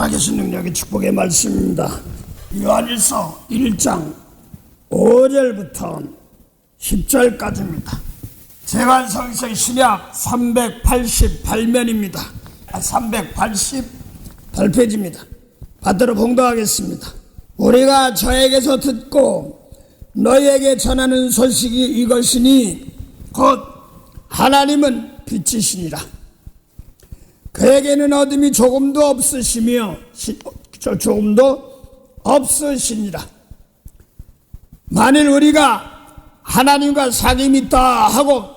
살아계신 능력의 축복의 말씀입니다. 요한일서 1장 5절부터 10절까지입니다. 재관성경 신약 388면입니다. 388페이지입니다. 받들어 봉독하겠습니다. 우리가 저에게서 듣고 너희에게 전하는 소식이 이것이니 곧 하나님은 빛이시니라. 그에게는 어둠이 조금도 없으시니라. 만일 우리가 하나님과 사귐이 있다 하고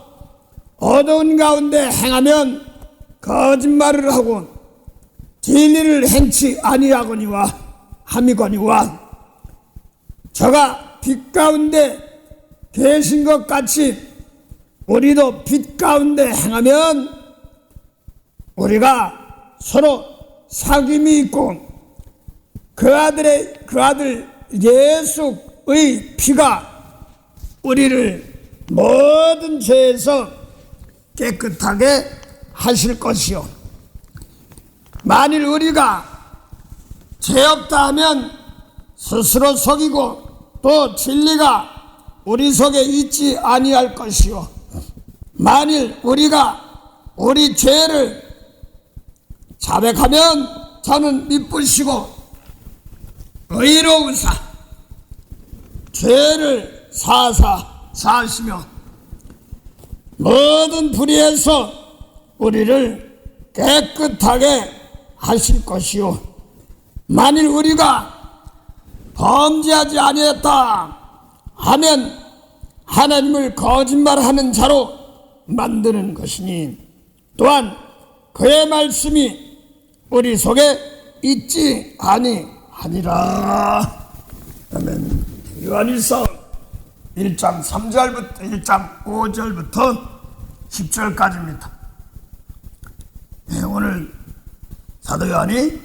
어두운 가운데 행하면 거짓말을 하고 진리를 행치 아니하거니와 함이거니와 저가 빛 가운데 계신 것 같이 우리도 빛 가운데 행하면 우리가 서로 사귐이 있고 그 아들 예수의 피가 우리를 모든 죄에서 깨끗하게 하실 것이요. 만일 우리가 죄 없다 하면 스스로 속이고 또 진리가 우리 속에 있지 아니할 것이요. 만일 우리가 우리 죄를 자백하면 저는 미쁘시고 의로우사 죄를 사하시며 모든 불의에서 우리를 깨끗하게 하실 것이요. 만일 우리가 범죄하지 아니했다 하면 하나님을 거짓말하는 자로 만드는 것이니 또한 그의 말씀이 우리 속에 있지 아니하니라. 아멘. 요한일서 1장 3절부터 1장 5절부터 10절까지입니다. 네, 오늘 사도 요한이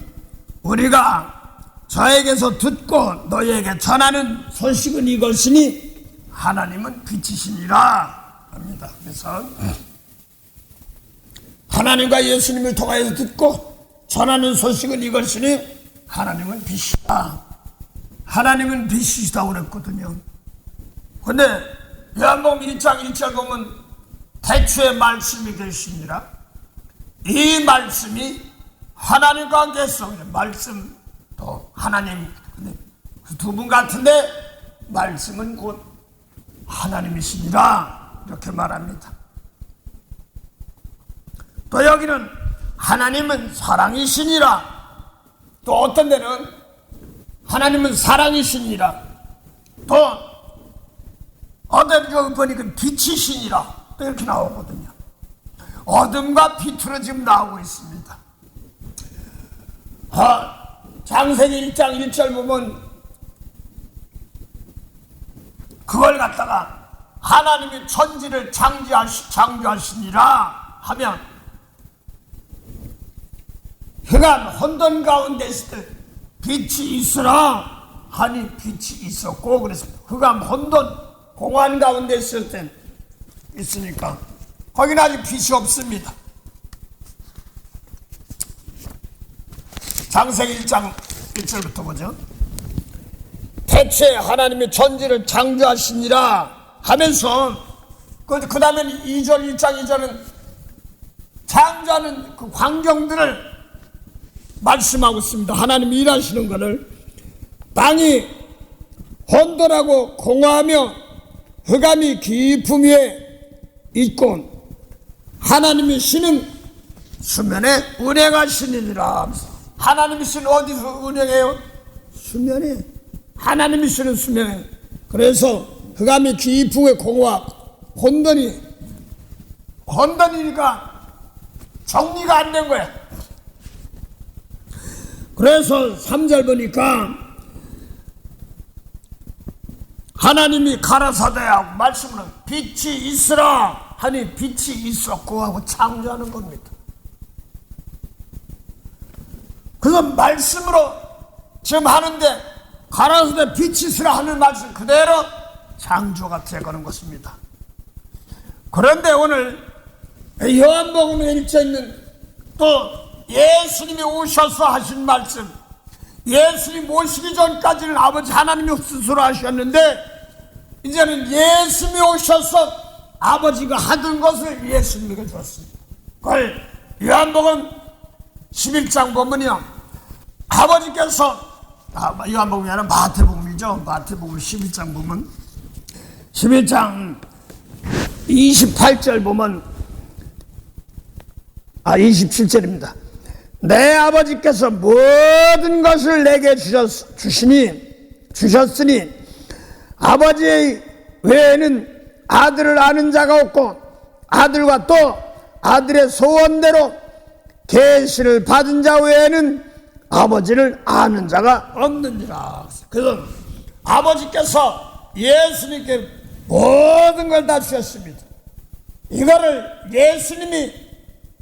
우리가 저에게서 듣고 너희에게 전하는 소식은 이것이니 하나님은 빛이시니라 합니다. 그래서 하나님과 예수님을 통하여서 듣고 전하는 소식은 이것이니 하나님은 빛이다. 하나님은 빛이시다고 그랬거든요. 근데 요한복음 1장 1절 보면 태초에 말씀이 계시니라. 이 말씀이 하나님과 함께 했어. 말씀도 하나님. 그 두 분 같은데 말씀은 곧 하나님이시니라. 이렇게 말합니다. 또 여기는 하나님은 사랑이시니라. 또 어떤 데는 하나님은 사랑이시니라. 또 어떤 거 보니까 빛이시니라. 또 이렇게 나오거든요. 어둠과 빛으로 지금 나오고 있습니다. 창세기 1장 1절 보면 그걸 갖다가 하나님이 천지를 창조하시니라 하면 흑암 혼돈 가운데 있을 때 빛이 있으라 하니 빛이 있었고 그랬습니다. 흑암 혼돈 공허한 가운데 있을 때 있으니까 거기는 아직 빛이 없습니다. 창세기 1장 1절부터 보죠. 태초에 하나님이 천지를 창조하시니라 하면서 그 다음에 2절 1장 2절은 창조하는 그 광경들을 말씀하고 있습니다. 하나님이 일하시는 것을 땅이 혼돈하고 공허하며 흑암이 깊음 위에 있고 하나님이 쉬는 수면에 운행하시니라. 하나님이 쉬는 어디서 운행해요? 수면에. 하나님이 쉬는 수면에. 그래서 흑암이 깊음 위에 공허 혼돈이니까 정리가 안 된 거야. 그래서 3절 보니까 하나님이 가라사대하고 말씀으로 빛이 있으라 하니 빛이 있었고 하고 창조하는 겁니다. 그래서 말씀으로 지금 하는데 가라사대 빛이 있으라 하는 말씀 그대로 창조가 되어가는 것입니다. 그런데 오늘 요한복음에 일쳐 있는 또 예수님이 오셔서 하신 말씀, 예수님 오시기 전까지는 아버지 하나님이 스스로 하셨는데 이제는 예수님이 오셔서 아버지가 하던 것을 예수님에게 줬습니다. 그걸 요한복음 11장 보면요, 아버지께서 요한복음이 아니라 마태복음이죠. 마태복음 11장 보면 11장 28절 보면 27절입니다. 내 아버지께서 모든 것을 내게 주셨으니 아버지 외에는 아들을 아는 자가 없고 아들과 또 아들의 소원대로 계시를 받은 자 외에는 아버지를 아는 자가 없느니라. 그래서 아버지께서 예수님께 모든 걸 다 주셨습니다. 이거를 예수님이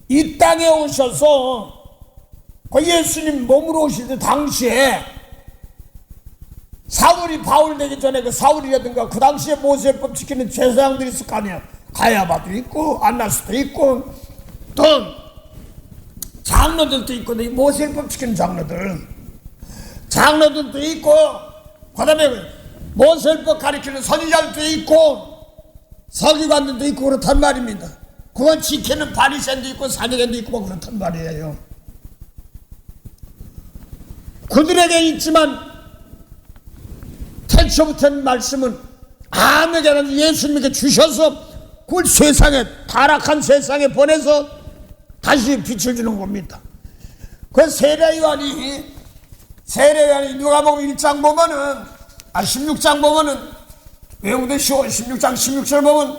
이 땅에 오셔서 그 예수님 몸으로 오실 당시에 사울이 바울 되기 전에 그 사울이라든가 그 당시에 모세법 지키는 제사장들이 있을 거 아니에요. 가야바도 있고 안나스도 있고 또 장로들도 있고 모세법 지키는 장로들도 있고 그 다음에 모세법 가르치는 선지자들도 있고 서기관들도 있고 그렇단 말입니다. 그건 지키는 바리새인도 있고 사도관도 있고 뭐 그렇단 말이에요. 그들에게 있지만 태초부터는 말씀은 아무에게나 예수님에게 주셔서 그 세상에 타락한 세상에 보내서 다시 빛을 주는 겁니다. 그 세례요한이 누가복음 1장 보면은 16장 보면은 외우기 쉬워. 16장 16절 보면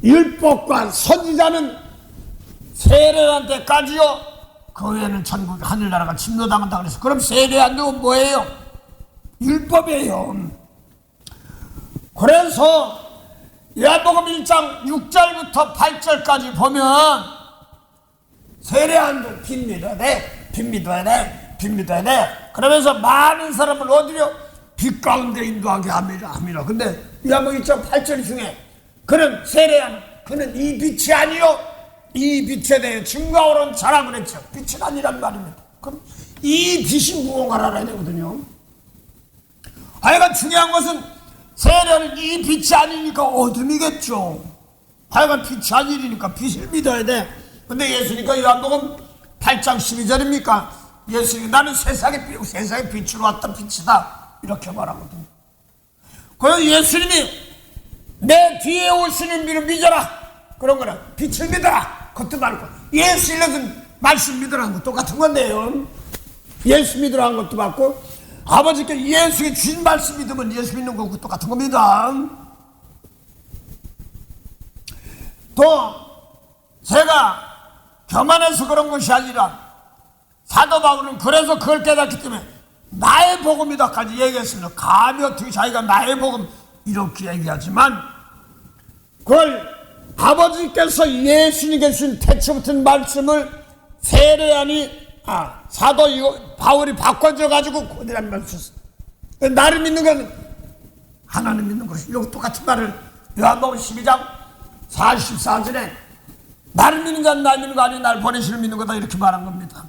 율법과 선지자는 세례한테까지요. 그 외에는 천국 하늘나라가 침노당한다 그래서 그럼 세례한도 뭐예요? 율법이에요. 그래서 요한복음 1장 6절부터 8절까지 보면 세례한도 빚 믿어야 돼. 그러면서 많은 사람을 어디로 빛 가운데 인도하게 합니다. 근데 요한복음 1장 8절 중에 그는 세례한 그는 이 빛이 아니요 이 빛에 대해 증거하는 자라고 그랬죠. 빛은 아니란 말입니다. 그럼 이 빛이 무엇을 알아야 되거든요. 하여간 중요한 것은 세례는 이 빛이 아니니까 어둠이겠죠. 하여간 빛이 아니니까 빛을 믿어야 돼. 근데 예수니까 요한복음 8장 12절입니까? 예수님이 나는 세상의 빛으로 왔다 빛이다 이렇게 말하거든요. 그래서 예수님이 내 뒤에 오시는 분을 믿어라 그런 거는 빛을 믿어라 그것도 말고 예수 믿는 말씀 믿으라는 거 똑같은 건데요. 예수 믿으라는 것도 맞고 아버지께 예수의 주신 말씀 믿으면 예수 믿는 거고 똑같은 겁니다. 또 제가 교만해서 그런 것이 아니라 사도 바울은 그래서 그걸 깨닫기 때문에 나의 복음이다까지 얘기했습니다. 감히 어떻게 자기가 나의 복음 이렇게 얘기하지만 그걸 아버지께서 예수님께 주신 태초부터 말씀을 세례하니 사도 바울이 바꿔줘 가지고 그대로 말씀했어요. 나를 믿는 건 하나님 믿는 것이 이거 똑같은 말을 요한복음 12장 44절에 나를 믿는 자는 날 믿는 거 아니고 날 보내시는 믿는 거다 이렇게 말한 겁니다.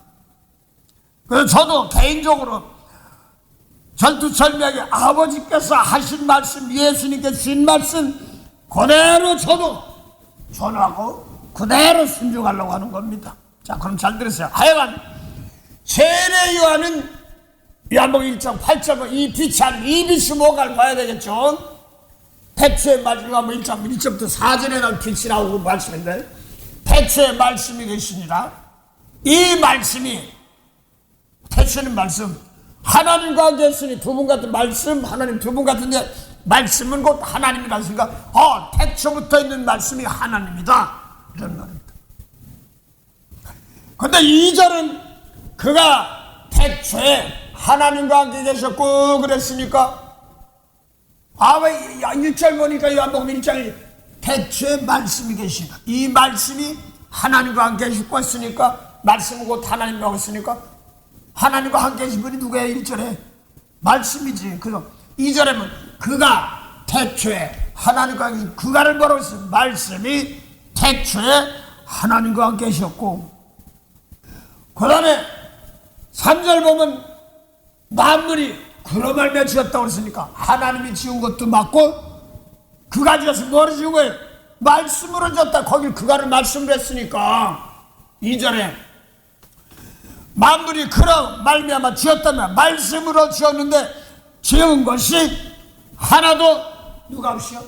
그래서 저도 개인적으로 절두절미하게 아버지께서 하신 말씀 예수님께 주신 말씀 그대로 저도 전하고 그대로 순종하려고 하는 겁니다. 자, 그럼 잘 들으세요. 하여간 세례 요한은 요한복음 1장 8절 이 빛이 아닌 이 빛이 뭔가를 봐야 되겠죠. 태초의 말씀 요한복음 1장 1절부터 4절에 나온 빛이라고 말씀인데 태초의 말씀이 계시니라. 이 말씀이 태초는 말씀 하나님과 함께 했으니 두 분 같은 말씀 하나님 두 분 같은데 말씀은 곧 하나님이라는 생각 태초부터 있는 말씀이 하나님이다 이런 말입니다. 근데 2절은 그가 태초에 하나님과 함께 계셨고 그랬으니까 왜 1절 보니까 요한복음 1장 태초에 말씀이 계시다. 이 말씀이 하나님과 함께 계시고 했으니까 말씀은 곧 하나님이라고 했으니까 하나님과 함께 계신 분이 누구예요? 1절에 말씀이지. 그래서 2절에는 그가 태초에 하나님과 함께 그가를 뭐라고 했어요? 말씀이 태초에 하나님과 함께 계셨고 그 다음에 3절 보면 만물이 그로 말미암아 지었다고 그랬으니까 하나님이 지은 것도 맞고 그가 지어서 뭐로 지은 거예요? 말씀으로 지었다. 거길 그가를 말씀으로 했으니까 2절에 만물이 그로 말미암아 지었다면 말씀으로 지었는데 지은 것이 하나도 누가 없이요?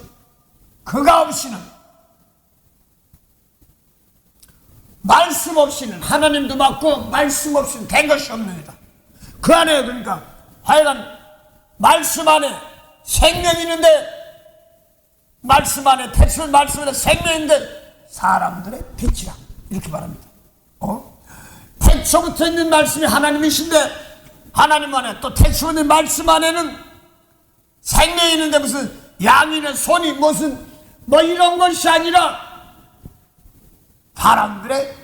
그가 없이는, 말씀 없이는, 하나님도 맞고 말씀 없이는 된 것이 없습니다. 그 안에 그러니까 하여간 말씀 안에 생명이 있는데, 말씀 안에 태초의 말씀 안에 생명이 있는데 사람들의 빛이라 이렇게 말합니다. 태초부터 있는 말씀이 하나님이신데 하나님 안에 또 태초 있는 말씀 안에는 생명이 있는데 무슨 양이나 손이 무슨 뭐 이런 것이 아니라 사람들의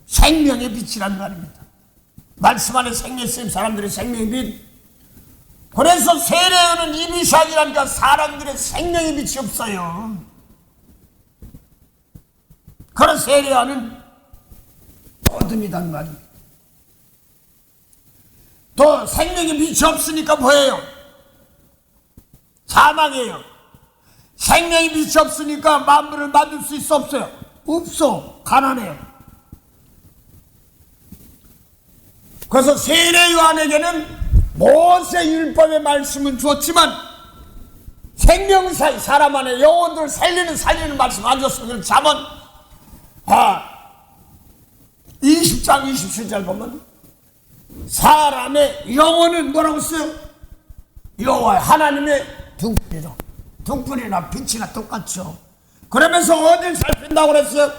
생명의 빛이란 말입니다. 말씀 안에 생명이 있으면 사람들의 생명의 빛. 그래서 세례요한은 이 빛이 아니라니까 사람들의 생명의 빛이 없어요. 그래서 세례요한은 어둠이란 말입니다. 또 생명의 빛이 없으니까 뭐예요? 사망이에요. 생명의 빛이 없으니까 만물을 만들 수 있어 없어요? 없어. 가난해요. 그래서 세례요한에게는 모세 율법의 말씀은 주었지만 생명사의 사람 안에 영혼들을 살리는 말씀 안 줬어요. 잠언 20장 27절 보면 사람의 영혼은 뭐라고 써요? 여호와 하나님의 등불이라. 등불이나 빛이나 똑같죠. 그러면서 어딜 살핀다고 그랬어요?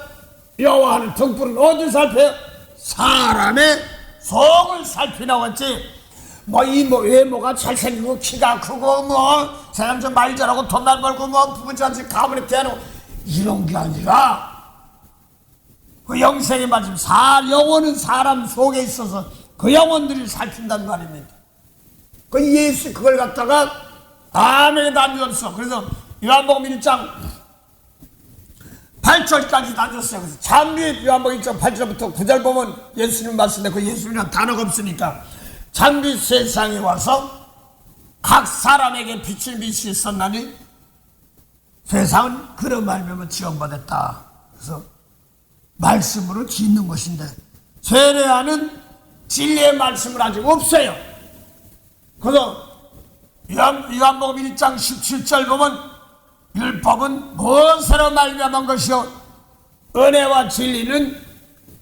여호와는 등불은 어딜 살펴요? 사람의 속을 살피라고 했지. 외모가 잘생기고 키가 크고 사람 좀 말 잘하고 돈 잘 벌고 부부한테 가문에 대하고 이런 게 아니라 그 영생의 말씀 영혼은 사람 속에 있어서 그 영혼들이 살핀다는 말입니다. 그 예수 그걸 갖다가 아무에게도 안 줬어. 그래서 요한복음 1장 8절까지 다 줬어요. 그래서 장밋 요한복음 1장 8절부터 9절 보면 예수님 말씀인데 그 예수님이란 단어가 없으니까 장밋 세상에 와서 각 사람에게 빛을 빛이 있었나니 세상은 그런 말미암아 지원받았다. 그래서 말씀으로 짓는 것인데 세례요한은 진리의 말씀을 아직 없어요. 그래서 요한복음 1장 17절 보면 율법은 무엇으로 말미암은 것이요 은혜와 진리는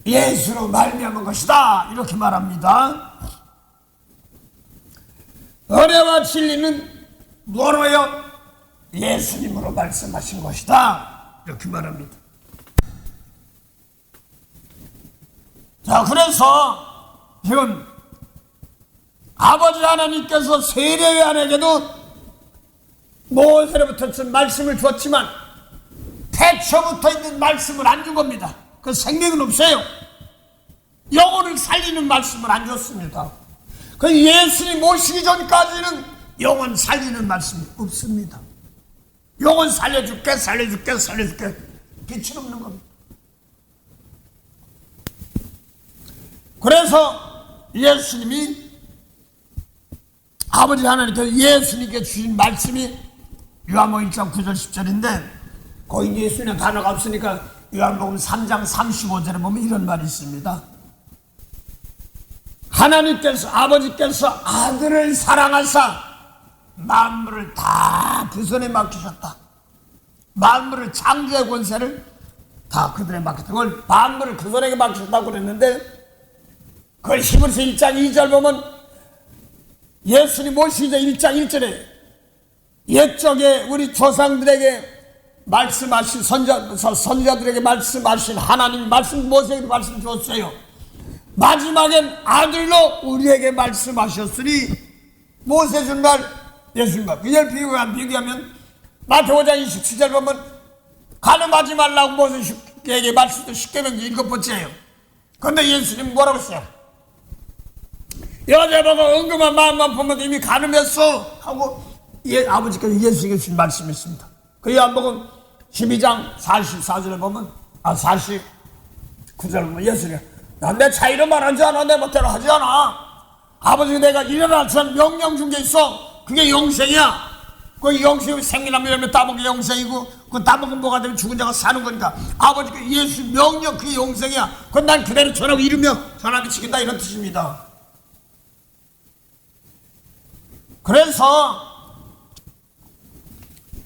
예수로 말미암은 것이다 이렇게 말합니다. 은혜와 진리는 뭐로요? 예수님으로 말씀하신 것이다 이렇게 말합니다. 자, 그래서 지금 아버지 하나님께서 세례요한에게도 모세로부터 준 말씀을 줬지만 태초부터 있는 말씀을 안 준 겁니다. 그 생명은 없어요. 영혼을 살리는 말씀을 안 줬습니다. 그 예수님 모시기 전까지는 영혼 살리는 말씀이 없습니다. 영혼 살려줄게 빛이 없는 겁니다. 그래서 예수님이 아버지 하나님께서 예수님께 주신 말씀이 요한복음 1장 9절 10절인데 거기 예수님의 단어가 없으니까 요한복음 3장 35절에 보면 이런 말이 있습니다. 하나님께서 아버지께서 아들을 사랑하사 만물을 다 그 손에 맡기셨다. 만물을 창조의 권세를 다 그들에 맡겼다. 그걸 만물을 그 손에게 맡기셨다고 그랬는데 그걸 히브리서 1장 2절 보면 예수님 모시기 전 1장 1절에 옛적에 우리 조상들에게 말씀하신 선지자들에게 말씀하신 하나님 말씀 모세에게 말씀 주었어요. 마지막엔 아들로 우리에게 말씀하셨으니 모세 준 말 예수님 말 그걸 비교하면 마태오 5장 27절 보면 가늠하지 말라고 모세에게 말씀도 십계명도 7번째예요. 그런데 예수님 뭐라고 했어요? 여자 보고 은금한 마음만 보면 이미 가늠했어 하고 아버지께서 예수에게 주신 말씀이 있습니다. 그 요한복음 12장 44절에 보면 49절 보면 예수님 내 차이로 말하지 않아. 내 멋대로 하지 않아. 아버지가 내가 일어나서 명령 준 게 있어. 그게 영생이야. 그 영생이 생기나무 열매 따먹은 게 영생이고, 그 따먹은 뭐가 되면 죽은 자가 사는 거니까. 아버지가 예수 명령 그게 영생이야. 그건 난 그대로 전하고 이루며 전함이 지킨다, 이런 뜻입니다. 그래서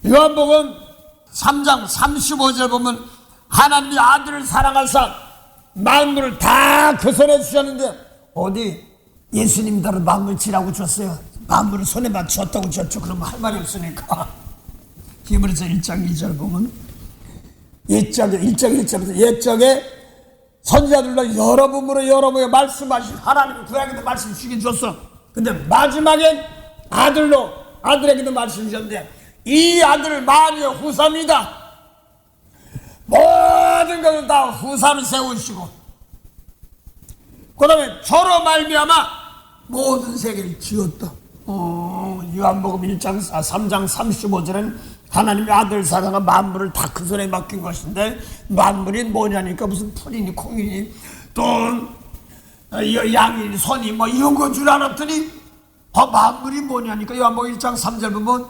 요한복음 3장 35절 보면 하나님이 아들을 사랑하사 만물을 다 그 손에 주셨는데, 어디 예수님들은 만물 지라고 줬어요. 만물을 손에만 줬다고 줬죠. 그러면 할 말이 없으니까. 히브리서 1장 2절 보면 옛적에 1장 1절부터 옛적에 선지자들로 여러 분으로 여러 분에 말씀하신 하나님이 구약에도 말씀 주긴 줬어. 근데 마지막엔 아들에게도 말씀 주셨는데, 이 아들을 만유의 후사입니다. 모든 것을 다 후사를 세우시고, 그 다음에 저로 말미암아 모든 세계를 지었다. 요한복음 3장 35절은 하나님의 아들 사랑과 만물을 다 그 손에 맡긴 것인데, 만물이 뭐냐니까 무슨 풀이니 콩이니 또 양이니 손이 뭐 이런 건 줄 알았더니 만물이 뭐냐니까 요한복음 1장 3절 보면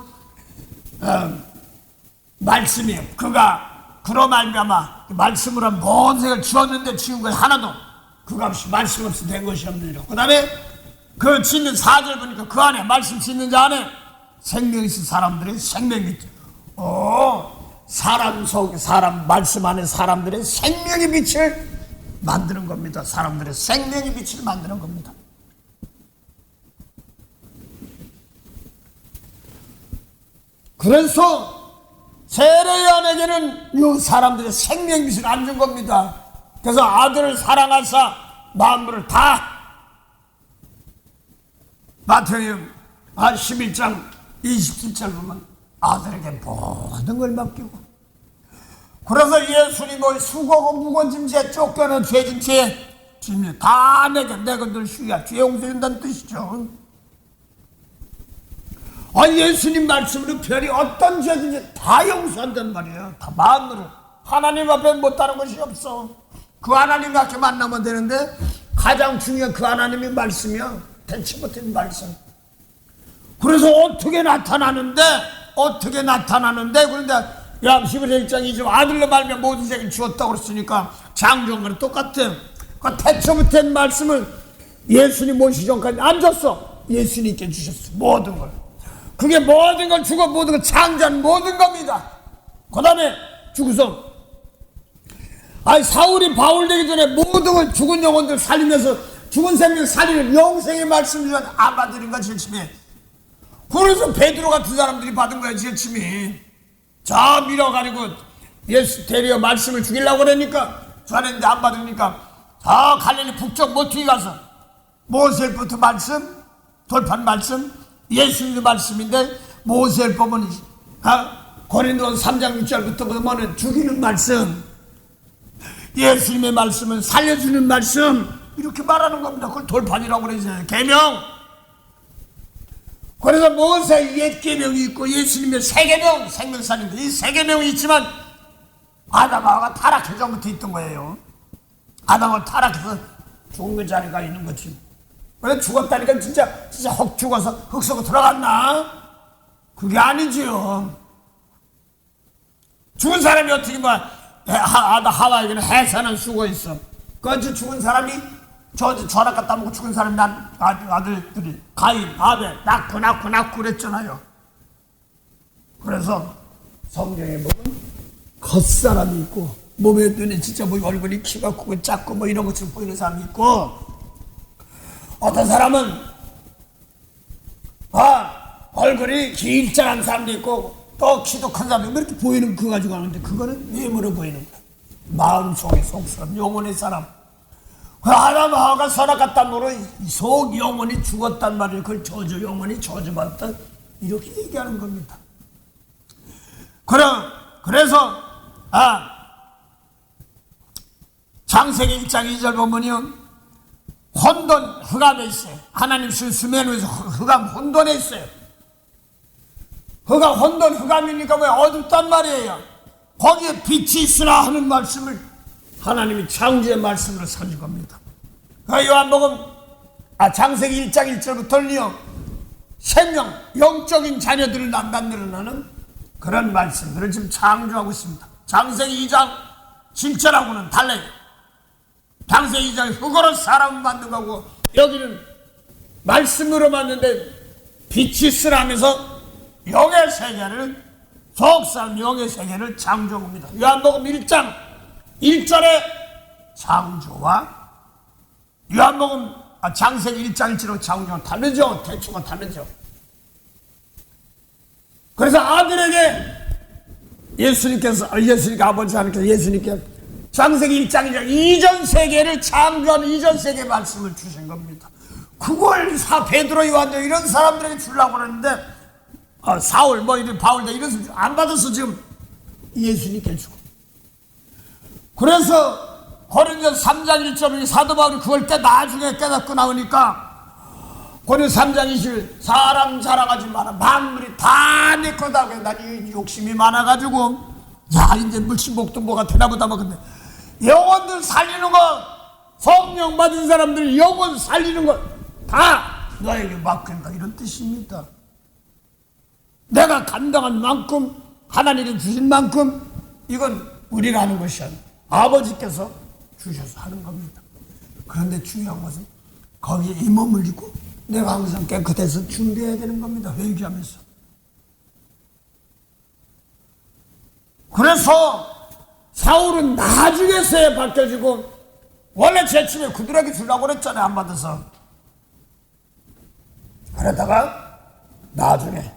말씀이에요. 그가 그로 말미암아 말씀으로 모든 세계를 지었는데 지은 것 하나도 그가 없이 말씀 없이 된 것이 없느니라. 그 다음에 그 짓는 4절 보니까 그 안에 말씀 짓는 자 안에 생명이 있는 사람들의 생명이 있죠. 사람 속에 사람 말씀 안에 사람들의 생명의 빛을 만드는 겁니다. 사람들의 생명의 빛을 만드는 겁니다. 그래서 세례요한에게는 이 사람들의 생명의 빛을 안 준 겁니다. 그래서 아들을 사랑하사 만물을 다, 마태복음 11장 27절 보면 아들에게 모든 걸 맡기고, 그래서 예수님의 수고고 무거운 짐지에 쫓겨는 죄진 죄 짐을 다 내게 늘 휴야 죄 용서해준다는 뜻이죠. 예수님 말씀으로 별이 어떤 죄든지 다 용서한다는 말이에요. 다 마음으로. 하나님 앞에 못하는 것이 없어. 그 하나님 앞에 만나면 되는데, 가장 중요한 그 하나님의 말씀이야. 대치 못한 말씀. 그래서 어떻게 나타나는데 그런데 히브리서 1장 2절 아들로 말미암아 모든 세계를 주었다고 그랬으니까 장정과는 똑같아. 그 대처 못한 말씀을 예수님 모시기 전까지 안 줬어. 예수님께 주셨어. 모든 걸. 그게 모든 걸 주고 모든 걸 창조한 모든 겁니다. 그 다음에 주고서 사울이 바울 되기 전에 모든 걸 죽은 영혼들 살리면서 죽은 생명 살리는 영생의 말씀 주한 안 받으는 거 절침이. 그래서 베드로 같은 사람들이 받은 거야 절침이. 자 밀어가지고 예수 데려 말씀을 죽이려고 그러니까 주하는데 안 받으니까 자 갈릴리 북쪽 모퉁이 가서 모세부터 말씀 돌판 말씀 예수님의 말씀인데, 모세를 보면 고린도서 3장 6절부터 보면 죽이는 말씀, 예수님의 말씀은 살려주는 말씀, 이렇게 말하는 겁니다. 그걸 돌판이라고 그러잖아요. 계명. 그래서 모세의 옛 계명이 있고 예수님의 새 계명, 생명산인데 이 새 계명이 있지만 아담하가 타락해 전부터 있던 거예요. 아담은 타락해서 죽은 그 자리가 있는 거지. 왜 죽었다니까 진짜 혹 죽어서 흙 속으로 들어갔나? 그게 아니지요. 죽은 사람이 어떻게 하와에게는 해산은 쓰고 있어. 그 죽은 사람이 전학 갔다 먹고 죽은 사람이 난 아들들이 가인, 아벨 낳고 그랬잖아요. 그래서 성경에 보면 겉사람이 있고 몸에 눈에 진짜 얼굴이 키가 크고 작고 이런 것처럼 보이는 사람이 있고, 어떤 사람은 얼굴이 길쭉한 사람도 있고 또 키도 큰 사람도 이렇게 보이는 거 가지고 하는데, 그거는 외모로 보이는 거야. 마음속의 속사람, 영혼의 사람. 그 아담 하와가 선악과담으로 속 영혼이 죽었단 말이에요. 그걸 영혼이 저주받았다 이렇게 얘기하는 겁니다. 그래서 창세기 1장 2절 보면요, 혼돈, 흑암에 있어요. 하나님 수면 위에서 흑암, 혼돈에 있어요. 혼돈, 흑암이니까 왜 어둡단 말이에요. 거기에 빛이 있으라 하는 말씀을 하나님이 창조의 말씀으로 사준 겁니다. 그 요한복음 창세기 1장 1절부터는요 생명, 영적인 자녀들을 만들어내는 그런 말씀들을 지금 창조하고 있습니다. 창세기 2장 7절하고는 달라요. 창세기 2장 흙으로 사람을 만든 거고 여기는 말씀으로 만드는데 빛이 쓰라면서 영의 세계를 속삭 영의 세계를 창조합니다. 요한복음 1장 1절의 창조와 요한복음 창세기 1장 1절의 창조는 다르죠. 대충은 다르죠. 그래서 아들에게 예수님께 아버지 하나님께서 예수님께 창세기 1장 1절 이전 세계를 창조하는 이전 세계 말씀을 주신 겁니다. 그걸 베드로 요한 이런 사람들에게 주려고 그러는데 사울 이런 바울 이런 안 받아서 지금 예수님께 주고. 그래서 고린도서 3장 1절에 사도 바울이 그걸 나중에 깨닫고 나오니까 고린도서 3장 20절 사람 자랑하지 마라. 만물이 다 내 거다. 난 욕심이 많아가지고 이제 물친복도 뭐가 되나보다 근데 영혼들 살리는 거 성령 받은 사람들 영혼 살리는 거 다 너에게 맡긴다 이런 뜻입니다. 내가 감당한 만큼 하나님이 주신 만큼 이건 우리가 하는 것이 아니라 아버지께서 주셔서 하는 겁니다. 그런데 중요한 것은 거기에 이 몸을 입고 내가 항상 깨끗해서 준비해야 되는 겁니다. 회개하면서. 그래서 사울은 나중에서야 바뀌어지고 원래 제침에 그들에게 주려고 그랬잖아요. 안 받아서. 그러다가 나중에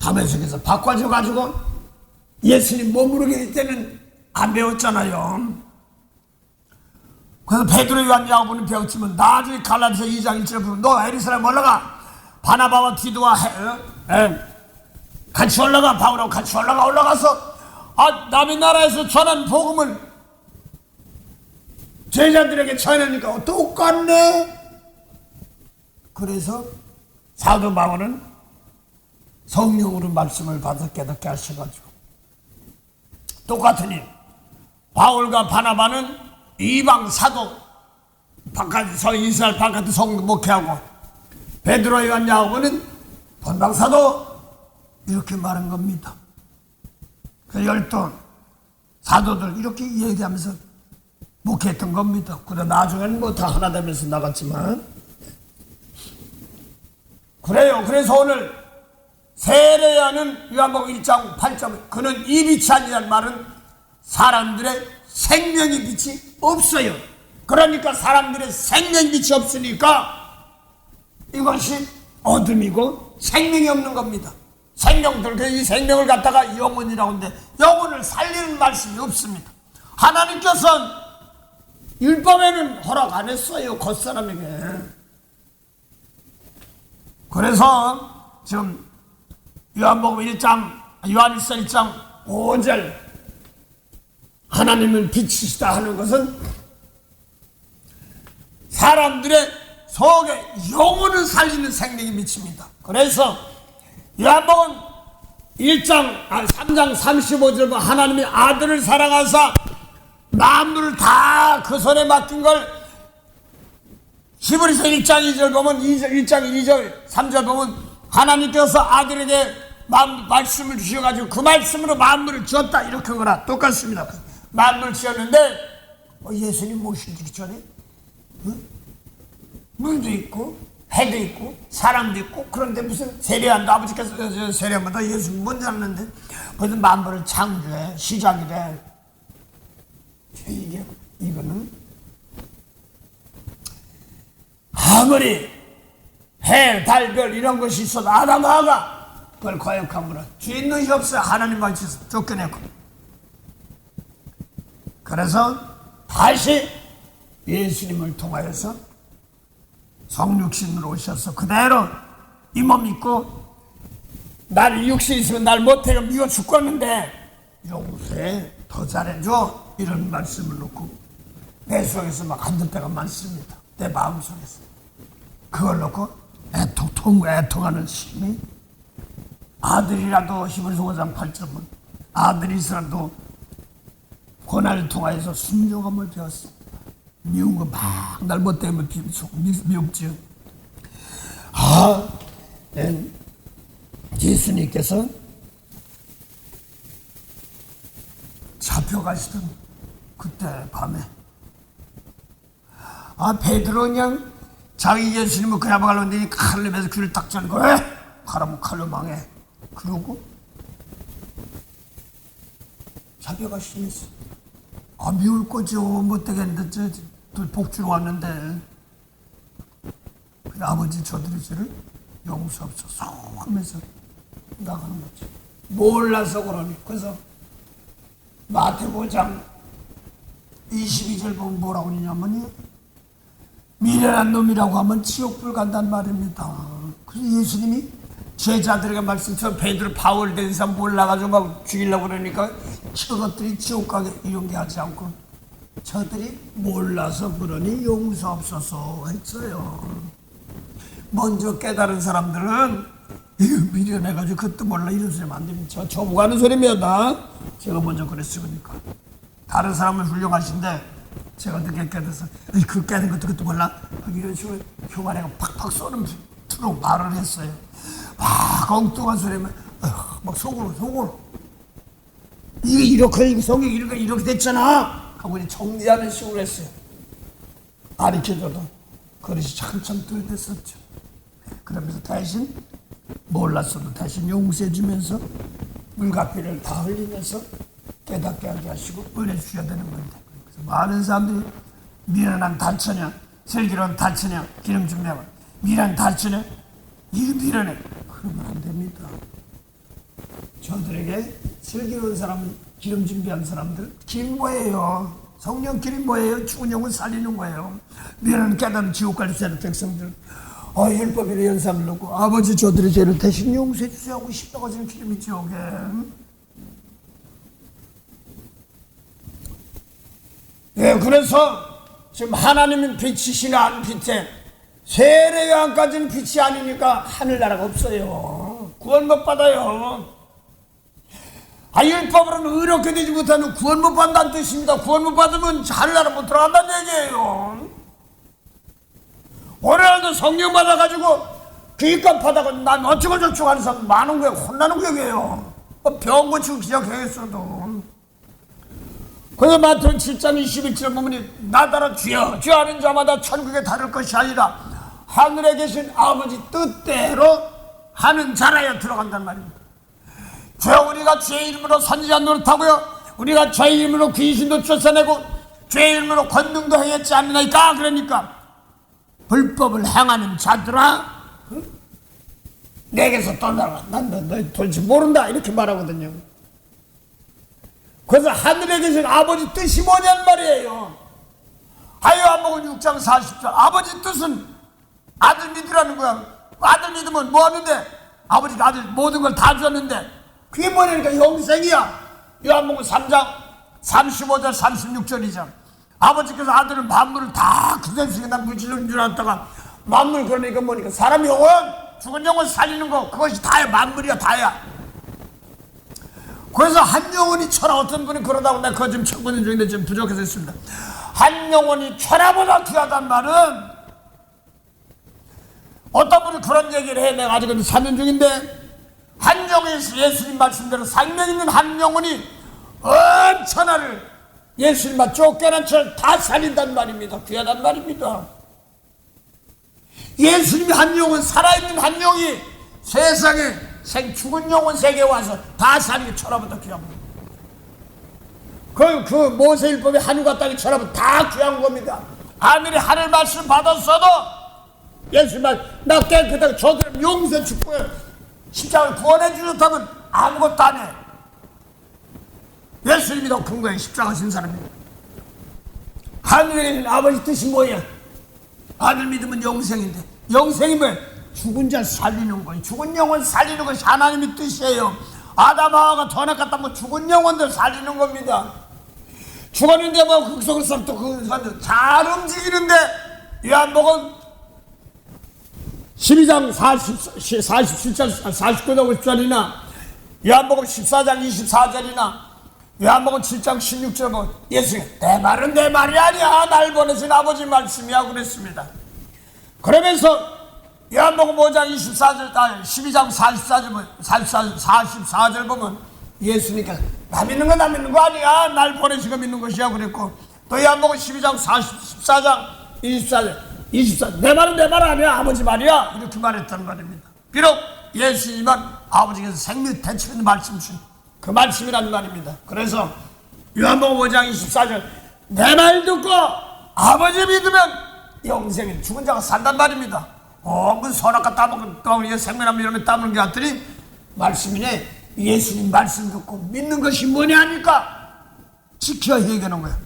다메섹에서 바꿔줘가지고 예수님 몸으로 계실 때는 안 배웠잖아요. 그래서 베드로 요한 야고보는 배웠지만 나중에 갈라디아서 2장 1절에 보면 너 예루살렘 올라가 바나바와 디도와 같이 올라가 바울하고 같이 올라가서 남의 나라에서 전한 복음을 제자들에게 전하니까 똑같네. 그래서 사도 바울은 성령으로 말씀을 받아 깨닫게 하셔가지고 똑같으니 바울과 바나바는 이방 사도 바깥에서 이스라엘 바깥에 성도 목회하고 베드로 요한 야고보는 본방 사도 이렇게 말한 겁니다. 그 12 사도들 이렇게 얘기하면서 목회했던 겁니다. 그러다 나중에는 다 하나 되면서 나갔지만 그래요. 그래서 오늘 세례하는 요한복음 1장 8절 그는 이 빛이 아니란 말은 사람들의 생명의 빛이 없어요. 그러니까 사람들의 생명의 빛이 없으니까 이것이 어둠이고 생명이 없는 겁니다. 이 생명을 갖다가 영혼이라고 하는데 영혼을 살리는 말씀이 없습니다. 하나님께서는 율법에는 허락 안 했어요. 겉사람에게. 그래서 지금 요한복음 1장 요한일서 1장 5절 하나님은 빛이시다 하는 것은 사람들의 속에 영혼을 살리는 생명의 빛입니다. 그래서 요한복음 3장 35절 하나님이 아들을 사랑하사 만물을 다 그 손에 맡긴 걸 히브리서 1장 2절 보면 1장 2절 3절 보면 하나님께서 아들에게 말씀을 주셔가지고 그 말씀으로 만물을 지었다 이렇게 거나 똑같습니다. 만물을 지었는데 예수님 모시기 전에 물도 있고 해도 있고 사람도 있고 그런데 무슨 세례한다 아버지께서 세례한다 예수님 먼저 하는데 무슨 만물을 창조해 시작이래. 이거는 아무리 해, 달, 별 이런 것이 있어도 아담, 하가 그걸 거역함으로 주인 눈이 없어요. 하나님만 쫓겨내고. 그래서 다시 예수님을 통하여서 성육신으로 오셔서 그대로 이 몸 있고 날 육신 있으면 날 못해 그럼 이거 죽겠는데 용서해 더 잘해줘 이런 말씀을 놓고 내 속에서 막 한두 배가 많습니다. 내 마음속에서 그걸 놓고 애통하는 심이 아들이라도 히브리서 5장 8절은 아들이 있어도 고난을 통하여서 순종함을 배웠습니다. 미운 거 막 날못되면 미흡지요. 예수님께서 잡혀가시던 그때 밤에 베드로 그냥 자기 예수님을 그냥 가려는데 칼을 내면서 귀를 딱 자는 거야. 가라면 칼로 망해. 그러고 잡혀가시면서 미울 거죠. 못되겠는데 복주로 왔는데 아버지 저들의 죄를 용서하옵소서 하면서 나가는 거죠. 몰라서 그러니. 그래서 마태복음 5장 22절 보면 뭐라고 그러냐면 미련한 놈이라고 하면 지옥불 간단 말입니다. 그래서 예수님이 제자들에게 말씀처럼 베드로 바울 된 사람 몰라가지고 막 죽이려고 그러니까 저것들이 지옥 가게 이런 게 하지 않고 저들이 몰라서 그러니 용서없어서 했어요. 먼저 깨달은 사람들은 미련해가지고 그것도 몰라 이런 소리 하면 안 됩니다. 저보고 하는 소리입니다. 제가 먼저 그랬으니까. 다른 사람은 훌륭하신데 제가 늦게 깨달아서 그 깨는 것도 그것도 몰라 이런 식으로 흉아내가 팍팍 쏘는 투로 말을 했어요. 막 엉뚱한 소리면 막 속으로 이게 이렇게 성경이 이렇게 됐잖아 하고 이제 정리하는 식으로 했어요. 가르쳐줘도 그릇이 참참 덜 됐었죠. 그러면서 대신 몰랐어도 대신 용서해주면서 물가피를 다 흘리면서 깨닫게 하게 하시고 은혜 주셔야 되는 건데, 그래서 많은 사람들이 미련한 달처냐 슬기로운 달처냐 기름 준비하고 미련한 달처냐 이거 미련해 그러면 안 됩니다. 저들에게 슬기로운 사람은 기름 준비한 사람들 기름 뭐예요? 성령 기름 뭐예요? 죽은 영혼 살리는 거예요. 미련한 깨달은 지옥 갈 수 있는 백성들 율법이라 연상을 놓고 아버지 저들의 죄를 대신 용서해 주세요 하고 싶다고지는 기름이 지옥에. 예, 그래서 지금 하나님은 빛이시나 안 빛에 세례요한까지는 빛이 아니니까 하늘나라가 없어요. 구원 못 받아요. 율법으로는 의롭게 되지 못하면 구원 못 받는다는 뜻입니다. 구원 못 받으면 하늘나라 못 들어간다는 얘기예요. 오늘날도 성령 받아가지고 기껏 받아가 난 어쩌고 저쩌고 하는 사람 많은 거예요. 혼나는 거예요. 병 고치고 기적했어도. 그래서 마태복음 7장 21절 보면 나더러 주여 주여 하는 자마다 천국에 다를 것이 아니라 하늘에 계신 아버지 뜻대로 하는 자라야 들어간단 말입니다. 주여 우리가 주의 이름으로 선지자 노릇하고요 우리가 주의 이름으로 귀신도 쫓아내고 주의 이름으로 권능도 행했지 않나이까. 그러니까 불법을 행하는 자들아 내게서 떠나라. 난 너 도대체 모른다 이렇게 말하거든요. 그래서 하늘에 계신 아버지 뜻이 뭐냐는 말이에요. 요한복음 6장 40절 아버지 뜻은 아들 믿으라는 거야. 아들 믿으면 뭐 하는데 아버지가 아들 모든 걸 다 줬는데 그게 뭐냐니까 영생이야. 요한복음 3장 35절 36절이죠. 아버지께서 아들은 만물을 다 그대로 난 물질로 줄 알았다가 만물 그러니까 뭐니까 사람 영혼 죽은 영혼 살리는 거 그것이 다야. 만물이야 다야. 그래서 한 영혼이 천하 어떤 분이 그러다고 내가 그거 좀 쳐보는 중인데 좀 부족해서 했습니다. 한 영혼이 천하보다 귀하단 말은 어떤 분이 그런 얘기를 해. 내가 아직은 사는 중인데 한 영혼에서 예수님 말씀대로 생명 있는 한 영혼이 온 천하를 예수님만 쫓겨난 천을 다 살린단 말입니다. 귀하단 말입니다. 예수님이 한 영혼 살아있는 한 영이 세상에 죽은 영혼 세계에 와서 다 살리게 천하보다 귀합니다. 그 모세율법이 하늘과 땅이 천하보다 다 귀한 겁니다. 아무리 하늘 말씀 받았어도 예수님만 나 깨끗하게 저들은 용서 축복해 십자가를 구원해 주셨다면 아무것도 안 해. 예수님이 더 큰 거예요. 십자가 진 사람입니다. 하늘에 있는 아버지 뜻이 뭐야? 아들 믿으면 영생인데 영생이 뭐야? 죽은 자 살리는 거예요. 죽은 영혼 살리는 것이 하나님의 뜻이에요. 아담 하와가 전에 갔다 뭐 죽은 영혼들 살리는 겁니다. 죽었는데 뭐 극속에서 또 잘 움직이는데 요한복음 12장 47절 49절 50절이나 요한복음 14장 24절이나 요한복음 7장 16절 보면 예수님 내 말은 내 말이 아니야 날 보내신 아버지 말씀이야 그랬습니다. 그러면서 요한복음 5장 24절 12장 44절 보면 예수님께서 나 믿는 거 나 믿는 거 아니야 날 보내시고 믿는 것이야 그랬고, 또 요한복음 12장 14장 24절 내 말은 내 말 아니야 아버지 말이야 이렇게 말했단 말입니다. 비록 예수님은 아버지께서 생명 대치하는 말씀 주신 그 말씀이란 말입니다. 그래서 요한복음 5장 24절 내 말 듣고 아버지 믿으면 영생이 죽은 자가 산단 말입니다. 그 선악과 따먹은 또 생명나무 이러면 따먹는 게 같더니 말씀이네. 예수님 말씀 듣고 믿는 것이 뭐냐 하니까 지켜야 얘기하는 거야.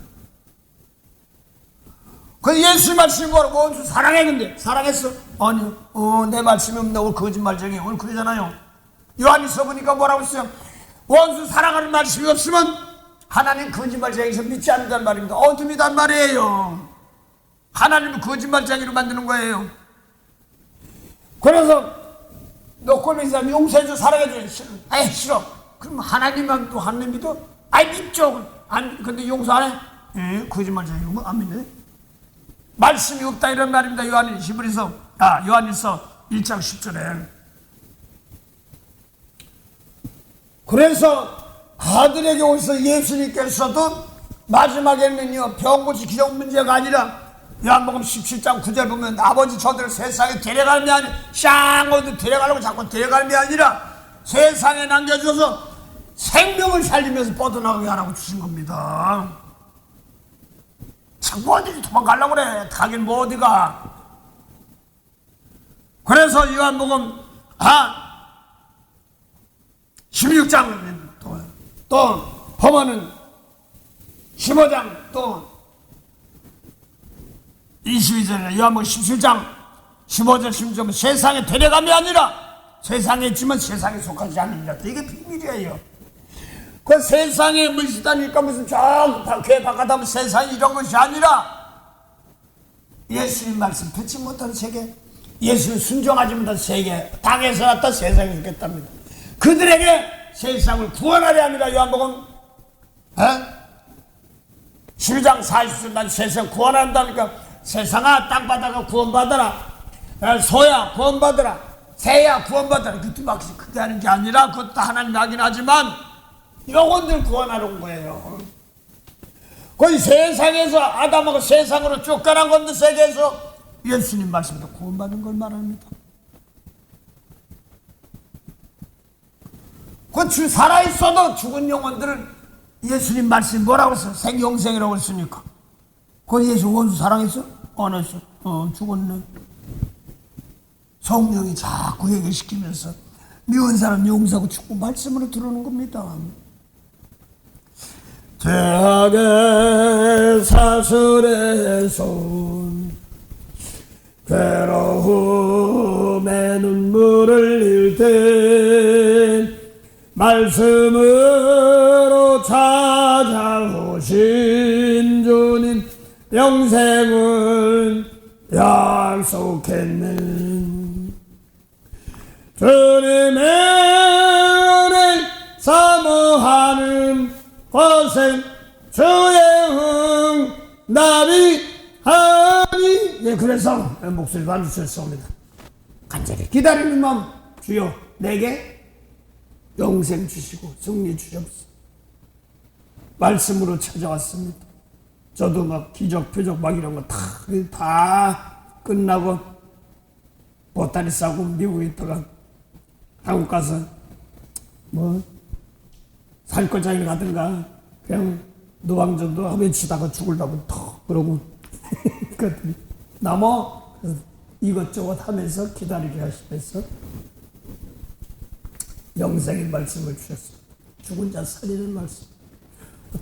그 예수 말씀이 뭐라고 원수 사랑해. 근데 사랑했어? 아니요. 내 말씀이 없나 오늘 거짓말쟁이 오늘 그러잖아요. 요한일서 보니까 뭐라고 했어요? 원수 사랑하는 말씀이 없으면 하나님 거짓말쟁이에서 믿지 않는단 말입니다. 어떻게 믿단 말이에요? 하나님은 거짓말쟁이로 만드는 거예요. 그래서 너 꼴보기 사람 용서해줘 사랑해줘. 싫어. 싫어. 그럼 하나님만 또 하나님 믿어? 믿죠. 근데 용서 안 해? 거짓말쟁이 안 믿네. 말씀이 없다 이런 말입니다. 요한일서 1장 10절에. 그래서 아들에게 오셔서 예수님께서도 마지막에는요 병고치 기적 문제가 아니라 요한복음 17장 9절 보면 아버지 저들을 세상에 데려가는 게 아니라 쌍어도 데려가려고 자꾸 데려가는 게 아니라 세상에 남겨줘서 생명을 살리면서 뻗어나가게 하라고 주신 겁니다. 자꾸 어디 도망가려고 그래. 가긴 뭐 어디가. 그래서 요한복음 16장 또 보면은 15장 또 22절에 요한복음 17장 15절 16절 세상에 데려감이 아니라 세상에 있지만 세상에 속하지 않느니라. 이게 비밀이에요. 그 세상에 물시다니까 무슨 궤 바깥 하면 세상이 이런 것이 아니라 예수님 말씀 듣지 못한 세계, 예수님 순종하지 못한 세계, 땅에서 났다 세상에 있겠답니다. 그들에게 세상을 구원하려 합니다. 요한복음 12장 40절 난 세상 구원한다니까 세상아 땅바다가 구원받아라, 소야 구원받아라, 새야 구원받아라. 그것도 막 그게 하는 게 아니라 그것도 하나님 하긴 하지만 영혼들 구원하러 온 거예요. 거의 세상에서 아담하고 세상으로 쫓겨난 건데 세계에서 예수님 말씀도 구원받은 걸 말합니다. 그 살아있어도 죽은 영혼들은 예수님 말씀이 뭐라고 했어? 생영생이라고 했으니까. 그 예수 원수 사랑했어? 안 했어. 죽었네. 성령이 자꾸 얘기시키면서 미운 사람 용서하고 죽고 말씀으로 들어오는 겁니다. 죄악의 사슬의 손 괴로움에 눈물을 흘릴 때 말씀으로 찾아오신 주님 영생을 약속했네. 주님의 은혜 사모하는 것은 주의 응답이 하니. 그래서 목소리도 안 주셨습니다. 간절히 기다리는 마음 주여 내게 영생 주시고 승리 주셨습니다. 말씀으로 찾아왔습니다. 저도 막 기적 표적 막 이런 거 다 끝나고 보따리 싸고 미국에 있다가 한국 가서 뭐 살거장에 가든가 그냥 노방전도 외치다가 죽으려고 턱 그러고 그랬더니 나무 이것저것 하면서 기다리게 하시면서 영생의 말씀을 주셨습니다. 죽은 자 살리는 말씀.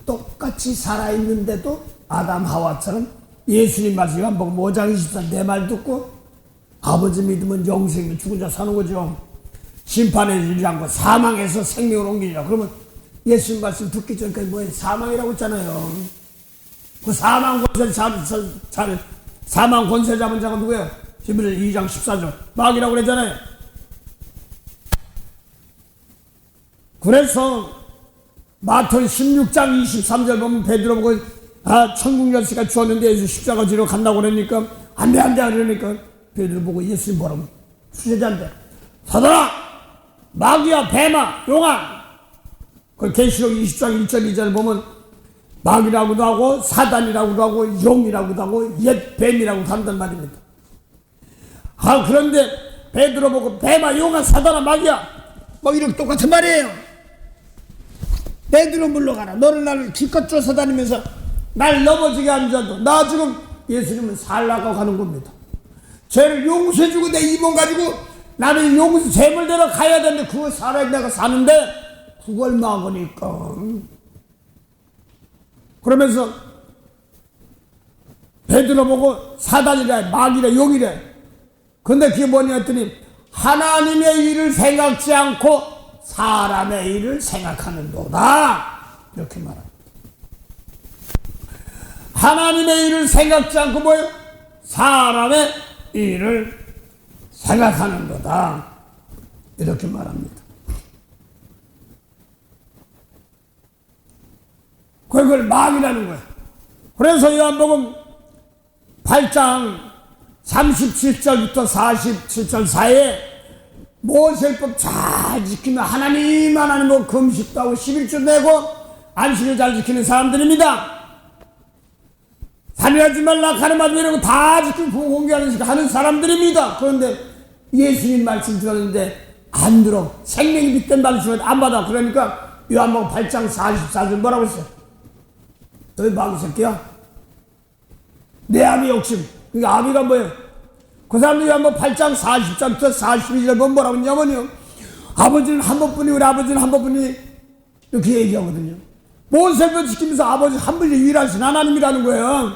똑같이 살아있는데도 아담 하와처럼 예수님 말씀 요한복음 5장 24 내 말 듣고 아버지 믿으면 영생이 죽은 자 사는 거죠. 심판에 이르지 않고 사망에서 생명을 옮기리라. 그러면 예수님 말씀 듣기 전까지 뭐예요? 사망이라고 했잖아요. 그 사망 권세 잡은 자가 누구예요? 히브리서 2장 14절 마귀라고 그랬잖아요. 그래서 마태복음 16장 23절 보면 베드로 보고 천국 열쇠가 주었는데 예수 십자가 지러 간다고 그러니까 안돼 그러니까 베드로 보고 예수님 뭐라고 수제자인데 사단아 마귀야 뱀아 용아 그 계시록 20장 1절 2절 보면 마귀라고도 하고 사단이라고도 하고 용이라고도 하고 옛 뱀이라고도 한단 말입니다. 그런데 베드로 보고 뱀아 용아 사단아 마귀야 뭐 이렇게 똑같은 말이에요. 베드로 물러가라. 너는 나를 기껏 쫓아다니면서 날 넘어지게 앉아도 나 지금 예수님은 살라고 가는 겁니다. 죄를 용서해주고 내 이번 가지고 나는 용서 재물대로 가야 되는데 그거 살아야 내가 사는데 그걸 막으니까 그러면서 베드로 보고 사단이래 마귀래 용이래. 근데 그게 뭐냐 했더니 하나님의 일을 생각지 않고 사람의 일을 생각하는도다 이렇게 말합니다. 하나님의 일을 생각지 않고 뭐예요? 사람의 일을 생각하는도다 이렇게 말합니다. 그걸 마귀라는 거예요. 그래서 요한복음 8장 37절부터 47절 사이에 모세법 잘 지키면 하나님 뭐 금식도 하고 11조 내고 안식을 잘 지키는 사람들입니다. 살인하지 말라 가늠하지 이런 거 다 지키고 공개하는 사람들입니다. 그런데 예수님 말씀 들었는데 안 들어. 생명이 빛된 말씀을 안 받아. 그러니까 요한복음 8장 44절 뭐라고 했어요? 너희 마귀 새끼야 내 아비 욕심. 그러니까 아비가 뭐예요? 그 사람들이 한번 8장 40절부터 42절 보면 뭐라고 했냐면요. 아버지는 한 번뿐이 우리 아버지는 한 번뿐이 이렇게 얘기하거든요. 모세를 지키면서 아버지 한 분이 유일하신 하나님이라는 거예요.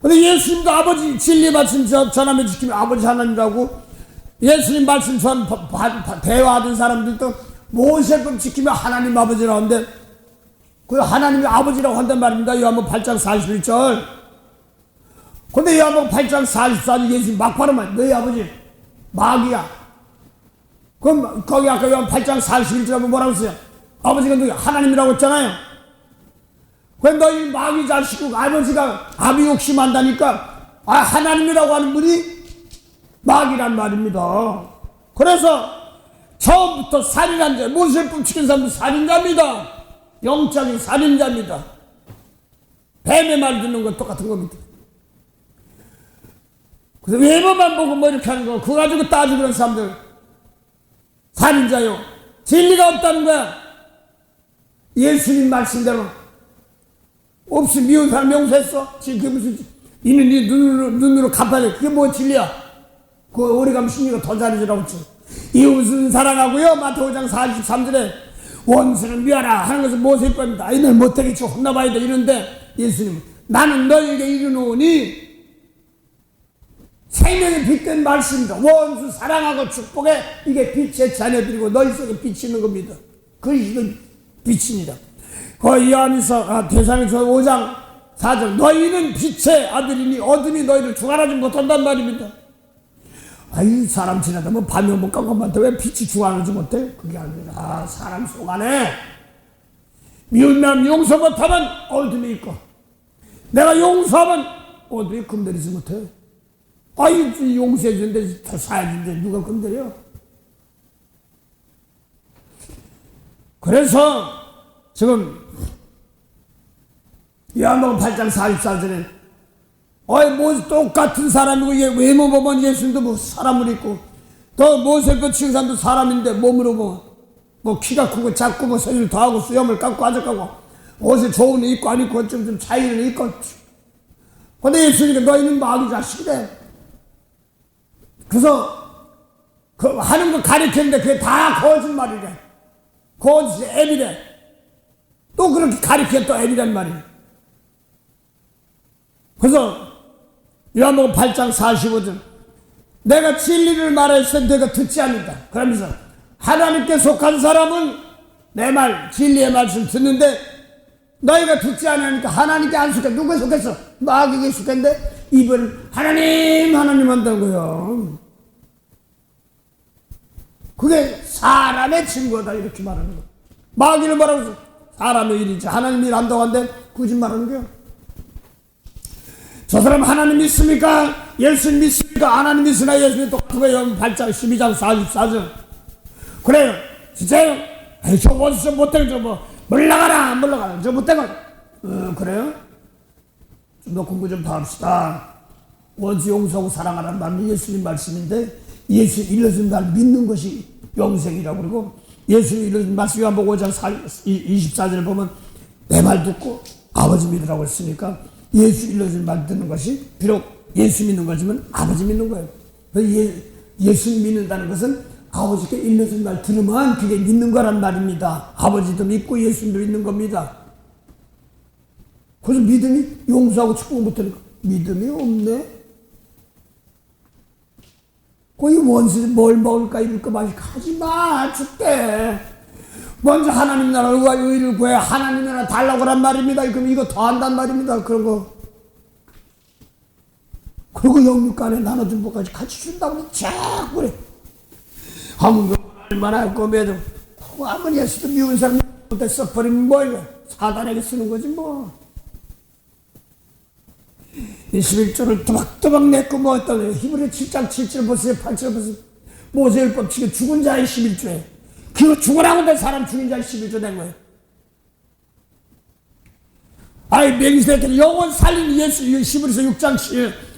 근데 예수님도 아버지 진리 말씀 전하며 지키면 아버지 하나님이라고 예수님 말씀 대화하던 사람들도 모세법 지키면 하나님 아버지라고 하는데 그 하나님이 아버지라고 한단 말입니다. 요한복음 8장 41절. 근데 요한복음 8장 44절 예수님 막 발음하면 너희 아버지 마귀야. 그럼 거기 아까 요한 8장 41절 하면 뭐라고 했어요? 아버지가 누구 하나님이라고 했잖아요. 그럼 너희 마귀 자식이고 아버지가 아비 욕심한다니까 하나님이라고 하는 분이 마귀란 말입니다. 그래서 처음부터 살인한 자 모세법 지킨 사람도 살인자입니다. 영적인 살인자입니다. 뱀의 말 듣는 건 똑같은 겁니다. 그래서 외모만 보고 뭐 이렇게 하는 거 그거 가지고 따지고 그런 사람들 살인자요. 진리가 없다는 거야. 예수님 말씀대로 없이 미운 사람 용서했어? 지금 그게 무슨 이는 네 눈으로 갚아야 돼. 그게 뭐 진리야? 그 오래 가면 심리가 더 잘해주라고 했지. 이웃은 사랑하고요. 마태복음 5장 43절에 원수는 미워라 하는 것은 모세법입니다. 이는 못되겠지 혼나봐야 돼 이런데 예수님 나는 너에게 이르노니 생명의 빛된 말씀이다. 원수 사랑하고 축복해. 이게 빛의 자녀들이고 너희 속에 빛이 있는 겁니다. 그리스도 빛입니다. 그 요한에서 대사에서 5장 4절 너희는 빛의 아들이니 어둠이 너희를 주관하지 못한단 말입니다. 이 사람 지나다 뭐 밤이 오면 깜깜한데 왜 빛이 주관하지 못해? 그게 아니라 사람 속 안에 미운남 용서 못하면 어둠이 있고 내가 용서하면 어둠이 건드리지 못해. 용서해 주는데 더 사야지인데 누가 건드려? 그래서 지금 요한복음 8장 44절에 뭐 똑같은 사람이고 외모 보면 예수님도 뭐 사람을 있고 또 모세도 치는 사람도 사람인데 몸으로 뭐 키가 크고 작고 뭐 소리를 더하고 수염을 깎고 아작하고 옷에 좋은 옷 입고 안 입고 좀 차이는 있고 근데 예수님이 너희는 마귀 자식이래. 그래서 그 하는 거 가르쳤는데 그게 다 거짓말이래. 거짓 애비래. 또 그렇게 가르쳐 또 애비란 말이야. 그래서 요한복음 8장 45절 내가 진리를 말했을 때 내가 듣지 않는다. 그러면서 하나님께 속한 사람은 내 말 진리의 말씀 듣는데 너희가 듣지 않으니까 하나님께 안 속해. 누가 속했어? 마귀에게 속했는데 입을 하나님 한다는 거예요. 그게 사람의 증거다 이렇게 말하는 거예요. 마귀는 뭐라고 했어? 사람의 일이지 하나님 일 한다고 한데 거짓말하는 거야. 저 사람 하나님 믿습니까? 예수님 믿습니까? 하나님 믿으나 예수님 똑같은 거예요. 8장 12장 44절. 그래요. 진짜요? 에이, 저 원수 못된 저 뭐 물러가라 저 못된 거. 그래요? 좀 더 공부 좀 더 합시다. 원수 용서하고 사랑하라는 말은 예수님 말씀인데 예수 일러준 날 믿는 것이 영생이라고 그러고 예수님 일러준 말씀 요한복음 5장 24절에 보면 내 말 듣고 아버지 믿으라고 했으니까 예수 일러준 말 듣는 것이 비록 예수 믿는 거지만 아버지 믿는 거예요. 예수님 믿는다는 것은 아버지께 일러준 말 들으면 그게 믿는 거란 말입니다. 아버지도 믿고 예수님도 믿는 겁니다. 그래서 믿음이 용서하고 축복 못하니까 믿음이 없네. 거기 원수 뭘 먹을까 입을까 마실까 하지마 죽게. 먼저 하나님 나라와 의를 구해 하나님 나라 달라고 하란 말입니다. 그럼 이거 더 한단 말입니다. 그런 거. 그리고 영육간에 나눠준 것까지 같이 준다고 쫙 그래. 한국 얼마나 할 거면 아무리 했어도 미운 사람 때 써버리면 뭐예요? 사단에게 쓰는 거지 뭐. 21조를 또박또박 냈고 뭐 어떤 거예요? 히브리 7장 7절 보세요. 8절 보세요. 모세율법 치고 죽은 자의 11조에 그거 죽으라고 된 사람 죽인 자의 11조 된 거예요. 아이 멜기세덱 영원 살린 예수 히브리서 6장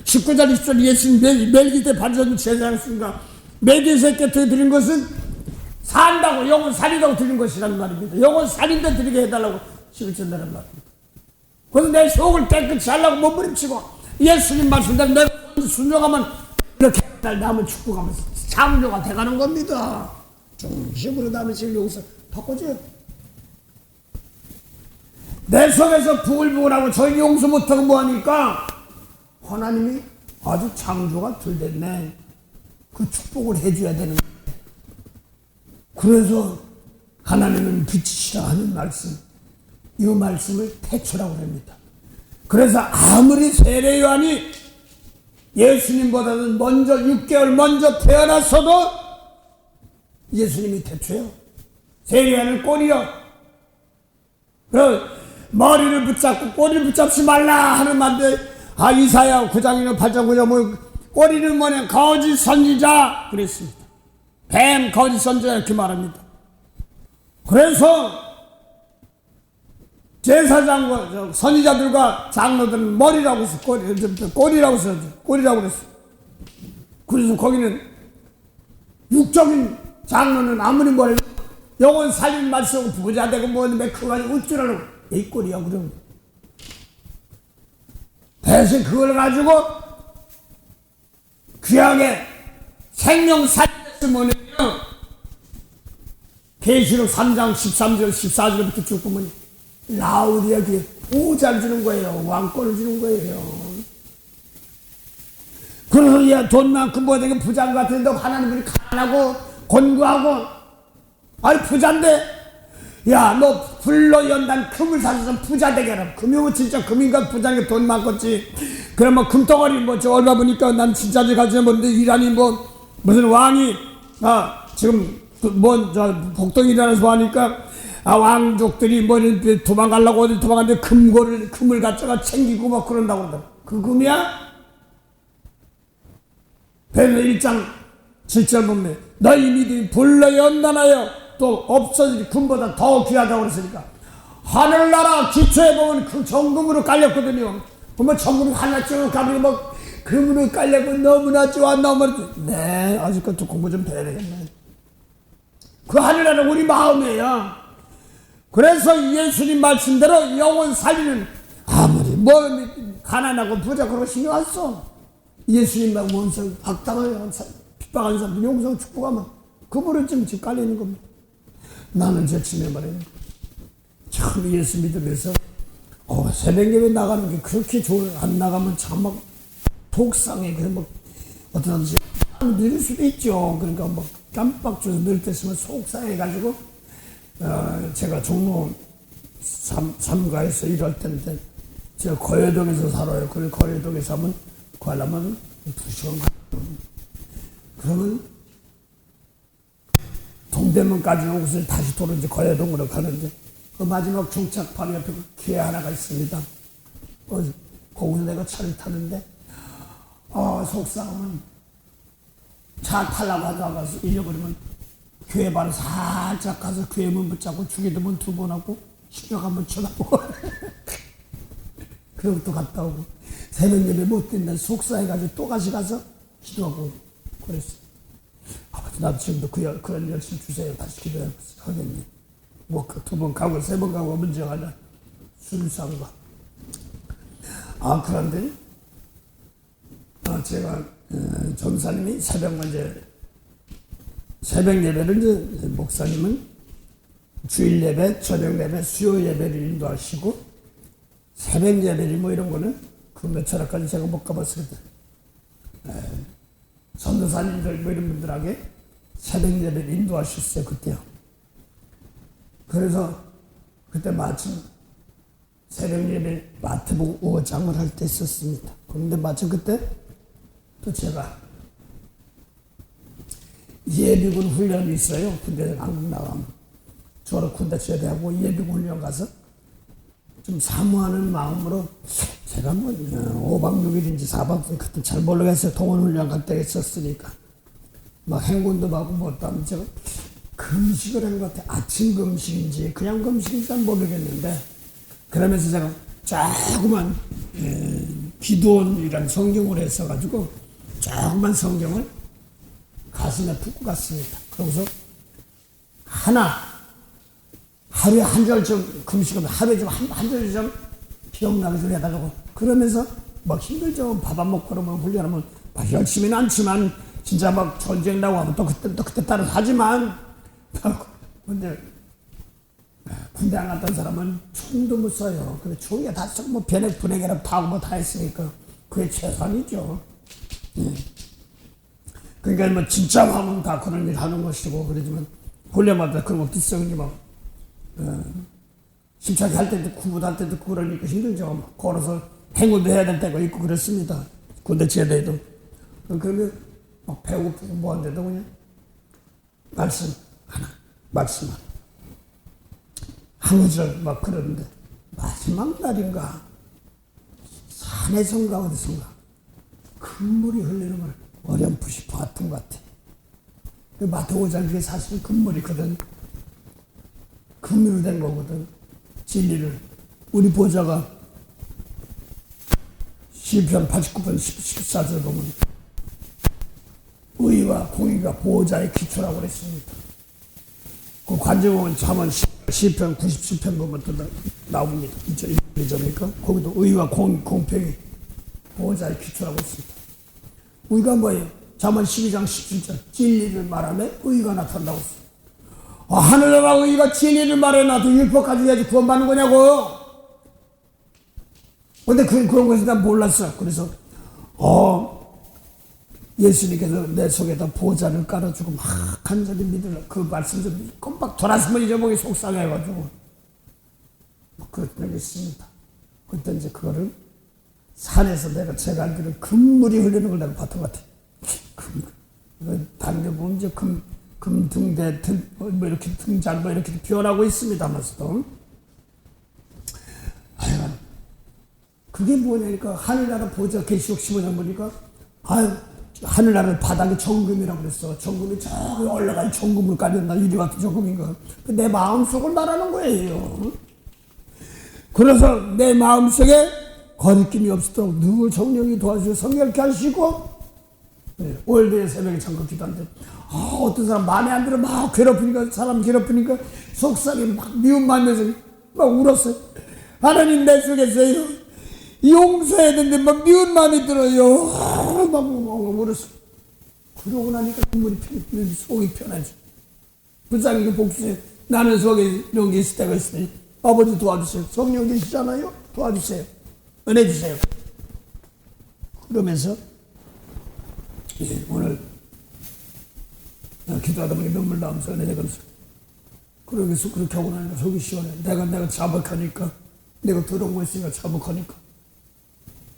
19절 20절 예수님 멜기세덱 반전 제사했으니까 멜기세덱 드린 것은 산다고 영원 살리다고 드린 것이라는 말입니다. 영원 살린데 드리게 해달라고 11절 내란 말입니다. 그래서 내 속을 깨끗이 하려고 몸부림치고 예수님 말씀대로 내가 순종하면 이렇게 날 남은 축복하면서 창조가 돼가는 겁니다. 중심으로 남은 실 여기서 바꿔줘요. 내 속에서 부글부글하고 저 용서 못하고 뭐하니까 하나님이 아주 창조가 덜 됐네. 그 축복을 해줘야 되는 거예요. 그래서 하나님은 빛이시라 하는 말씀, 이 말씀을 태초라고 합니다. 그래서 아무리 세례요한이 예수님보다는 먼저 6개월 먼저 태어났어도 예수님이 태초예요. 세례요한은 꼬리요. 머리를 붙잡고 꼬리를 붙잡지 말라 하는 말인데 이사야 9장이나 8장 9장 뭐 꼬리는 뭐냐 거짓 선지자 그랬습니다. 뱀 거짓 선지자 이렇게 말합니다. 그래서 제사장과 선지자들과 장로들은 머리라고 해서 꼬리라고 써야죠. 꼬리라고 그랬어. 그래서 거기는 육적인 장로는 아무리 뭐래도 영원 살린 말씀 부자 되고 뭐는데 그거 어쩌라고 이 꼬리야 그럼. 대신 그걸 가지고 귀하게 생명 살렸으면 계시록 3장 13절 14절부터 쭉 보면 라우디아에게 보호자를 주는 거예요. 왕권을 주는 거예요. 그래서 야, 돈 많고 뭐 되게 부자 같은데 하나님이 가난하고 곤고하고 아니 부자인데 야 너 불로 연단 금을 사줘서 부자 되게 하라. 금이면 진짜 금인가 부자니까 돈 많겠지. 그러면 금덩어리 뭐 저 얼마 보니까 난 진짜지 가지고 뭔데 이란이 뭐 무슨 왕이 지금 뭐 저 복덩이라서 하니까 왕족들이 뭐 도망가려고 어디 도망갔는데 금을 갖다가 챙기고 막 그런다고 그러더라. 그 금이야? 베드로 1장 7절 보면 너희 믿음이 불로 연단하여 또 없어질 금보다 더 귀하다고 그랬으니까 하늘나라 기초에 보면 그 정금으로 깔렸거든요. 보면 정금이 하나 쭉 가면 뭐 금으로 깔렸고 너무나 좋아 너무나 네 아직까지 공부 좀 해야 되겠네. 그 하늘나라는 우리 마음이에요. 그래서 예수님 말씀대로 영원 살리는 아무리 뭐 가난하고 부자 그런 거 신경 안 써. 예수님만 원수 악당하여 핍박하는 사람들 용서 축복하면 그분은 지금 깔리는 겁니다. 나는 제침에 말이에요. 참 예수 믿으면서 새벽예배 나가는 게 그렇게 안 나가면 참 막 독상해. 그래 막 어떤 사람들이 늘 수도 있죠. 그러니까 막 깜빡 줘서 늘 때 있으면 속상해가지고 제가 종로 3가에서 일할 때인데 제가 거여동에서 살아요. 그래 거여동에서 하면 가려면 2시간 가요. 그러면 동대문까지 오고서 다시 도로 이제 거여동으로 가는데 그 마지막 종착판 옆에 기회 하나가 있습니다. 거기서 내가 차를 타는데 속상하면 차 타려고 하다가 잃어버리면 교회 바로 살짝 가서 교회 문 붙잡고 주기도문 2번 하고 신경 한번 쳐다보고 그리고 또 갔다 오고 새벽 예배 못 드는데 속상해가지고 또 다시 가서 기도하고 그랬어. 아버지 나도 지금도 그런 열심 주세요. 다시 기도하겠니. 뭐 2번 가고 3번 가고 문제가 아니라 술을 사고 가. 그런데 제가 전사님이 새벽 예배를 이제 목사님은 주일 예배, 저녁 예배, 수요 예배를 인도하시고 새벽 예배를 뭐 이런 거는 그 몇 차례까지 제가 못 가봤거든. 선교사님들 뭐 이런 분들에게 새벽 예배를 인도하셨어요 그때요. 그래서 그때 마침 새벽 예배 마태복음 5장을 할 때 있었습니다. 그런데 마침 그때 또 제가 예비군 훈련이 있어요. 군대 한국 나가면 졸업 군대 제대하고 예비군 훈련 가서 좀 사모하는 마음으로 제가 뭐 5박 6일인지 4박 그때 잘 모르겠어요. 동원훈련 갈 때 있었으니까 막 행군도 하고 뭣도 하면 제가 금식을 한 것 같아요. 아침 금식인지 그냥 금식인지 잘 모르겠는데 그러면서 제가 조그만 기도원이라는 성경을 했어가지고 조그만 성경을 가슴에 품고 갔습니다. 그러고서 하루에 한 절 좀 금식하면 하루에 좀 한 절 좀 기억나게 좀 해달라고 그러면서 막 힘들죠. 밥 안 먹고 그러면 훈련하면 막 열심히는 않지만 진짜 막 전쟁 나고 하면 또 그때 따라 하지만 근데 군대 안 갔던 사람은 총도 못 쏴요. 근데 총이 다 쏘고 뭐 분해결합 다 하고 뭐 다 했으니까 그게 최선이죠. 그러니까 뭐 진짜 하면 다 그런 일 하는 것이고 그러지만 훈련마다 그런 것도 있어. 근데 막 심차게 할 때도 구부할 때도 그러니까 힘들죠. 막 걸어서 행군도 해야 될 때가 있고 그렇습니다. 군대 제대도. 그러면 막 배고프고 뭐한데도 그냥 말씀 하나 한 구절 막 그러는데 마지막 날인가 산에선가 어디선가 큰 물이 흐르는 걸 어렴풋이 봤던 것 같아. 그 마태복음 5장 그게 사실 금물이거든. 금으로 된 거거든. 진리를. 우리 보좌가 시편 89편 14절 보면 의와 공의가 보좌의 기초라고 그랬습니다. 그 관제보면 잠언 시편 97편 보면 또 나옵니다. 2절이니까 거기도 의와 공평이 보좌의 기초라고 했습니다. 의가 뭐예요? 잠언 12장 17절 진리를 말하면 의가 나타난다고 했어요. 하늘나라 의가 진리를 말해놔도 율법까지 해야지 구원받는 거냐고. 근데 그런 것을 난 몰랐어. 그래서 예수님께서 내 속에다 보좌를 깔아주고 막 간절히 믿으려 그 말씀 좀 껌박 돌아서면 잊어보기 속상해가지고 그런 게 있습니다. 그때 이제 그거를 산에서 제가 알기로는 금물이 흐르는 걸 내가 봤던 것 같아. 다른 데 보면 이제 금등대, 뭐 이렇게 등잔, 뭐 이렇게 변하고 있습니다만서도. 하여간, 그게 뭐냐니까, 하늘나라 보좌 계시록 15장 보니까, 하늘나라 바닥이 정금이라고 그랬어. 정금이 저기 올라가니 정금으로 깔렸나, 이리 같은 정금인가. 내 마음속을 말하는 거예요. 그래서 내 마음속에 거리낌이 없도록 늘 성령이 도와주셔 성결케 하시고, 월드의 새벽에 잠깐 기도하는데, 어떤 사람 마음에 안 들어 막 사람 괴롭히니까 속상해 막 미운 마음에서 막 울었어요. 하나님 내 속에서요 용서해야 되는데 막 미운 마음이 들어요. 막 울었어. 그러고 나니까 눈물이 속이 편하죠. 불쌍히 복수해. 나는 속에 이런 게 있을 때가 있으니 아버지 도와주세요. 성령 계시잖아요. 도와주세요. 은혜 주세요. 그러면서 오늘 기도하다 보니 눈물 나오면서 은혜 되면서 그러면서 그렇게 하고 나니까 속이 시원해. 내가 자복하니까 내가 더러운 거 있으니까 자복하니까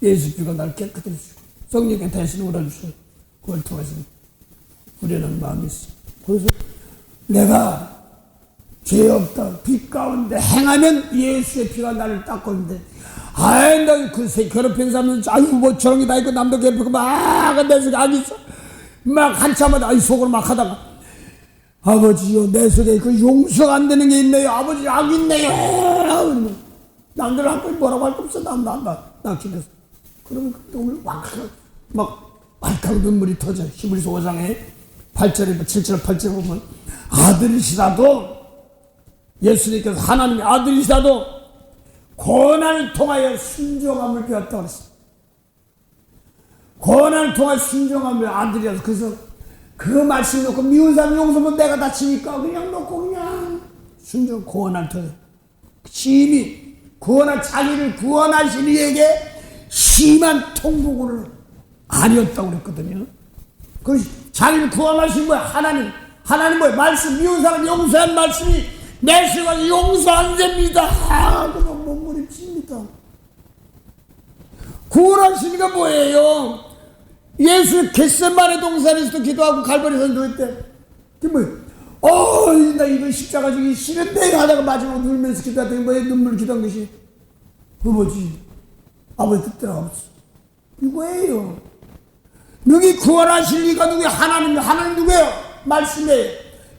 예수님과 날 깨끗해 주시고 성령께 대신 울어주시고 그걸 통해서 우리는 마음이 있어. 그래서 내가 죄 없다 빛 가운데 행하면 예수의 피가 나를 닦았는데 아이 나그 괴롭힌 사람은 아이고 뭐 저런 게 다 있고 남도 괴롭히고 막 내 속에 악이 있어 막 한참마다 아이 속으로 막 하다가 아버지요 내 속에 그 용서가 안 되는 게 있네요 아버지 악이 있네요 남들한테 뭐라고 할 거 없어 나 기대서 그러면 오늘 막 발칵 눈물이 터져 히브리서 5장에 8절에 7절 8절에 보면 아들이시라도 예수님께서 하나님의 아들이시라도 고난을 통하여 순종함을 배웠다고 그랬어요. 고난을 통하여 순종함을 아들이라서 그래서 그 말씀 놓고 미운 사람 용서면 내가 다치니까 그냥 놓고 그냥 순종 고난을 통해 심히 자기를 구원하신 이에게 심한 통곡을 아니었다고 그랬거든요. 그 자기를 구원하신 거야 하나님 뭐야 말씀 미운 사람 용서한 말씀이 내 생활에 용서 안 됩니다. 그럼 몸부림칩니다. 구원하시니까 뭐예요? 예수 겟세마네 동산에서도 기도하고 갈보리에서 기도했대. 그게 뭐예요? 나 이거 십자가 지기 싫은데 하다가 마지막으로 울면서 기도했더니 뭐예요? 눈물 기도한 것이 뭐지? 아버지 뜻대로 없어. 이거예요. 누구 구원하실 리가 누구야? 하나님 누구예요? 말씀이에요.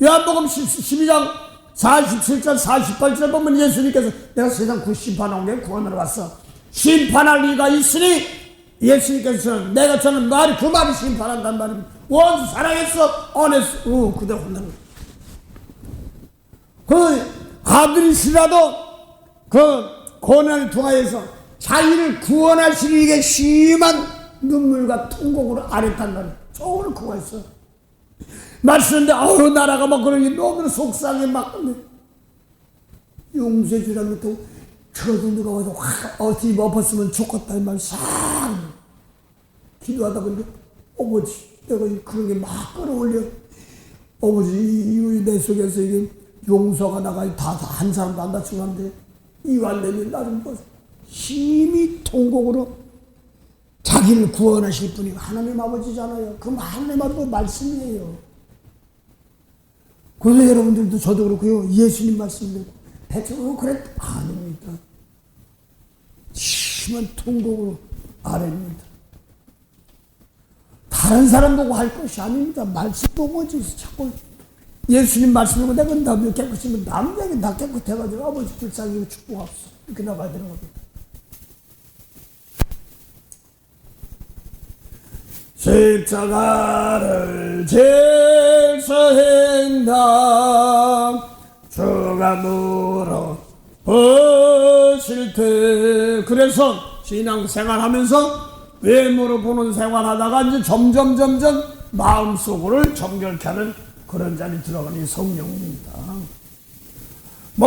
요한복음 12장 47절 48절 보면 예수님께서 내가 세상 심판하고 내 구원으로 왔어. 심판할 리가 있으니 예수님께서는 저는 그 말이 심판한단 말입니다. 원수 사랑했어 안했어 그대로 혼나는 그 아들이시라도 그 고난을 통하여서 자기를 구원하시는 이게 심한 눈물과 통곡으로 아랬단 말이에요. 저를 구했어. 말씀인데 나라가 막 그러니 너무 속상해 막 용서해 주라고 또 저도 누가 와서 확 어디 엎었으면 좋겠다 이 말 싹 기도하다 보니까 아버지 내가 그런 게 막 끌어올려 아버지 내 속에서 이게 용서가 나가 다 한 사람도 안 다치고 한데 이완되면 나좀 보세요. 힘이 통곡으로 자기를 구원하실 분이 하나님 아버지잖아요. 그럼 하나님 아버지 말씀이에요. 그래서 여러분들도 저도 그렇고요. 예수님 말씀도 대체 그래? 아닙니다. 심한 통곡으로 아닙니다. 다른 사람 보고 할 것이 아닙니다. 말씀 보고 자꾸 예수님 말씀 보고 내가 나도 깨끗이면 남에게 나 깨끗해가지고 아버지 불쌍히 축복 없어. 이렇게 나가야 되는 겁니다. 십자가를 질서행다 주가 물어 보실 때 그래서 신앙생활하면서 외모로 보는 생활하다가 이제 점점 마음속으로 정결케 하는 그런 자리 들어가는 성령입니다.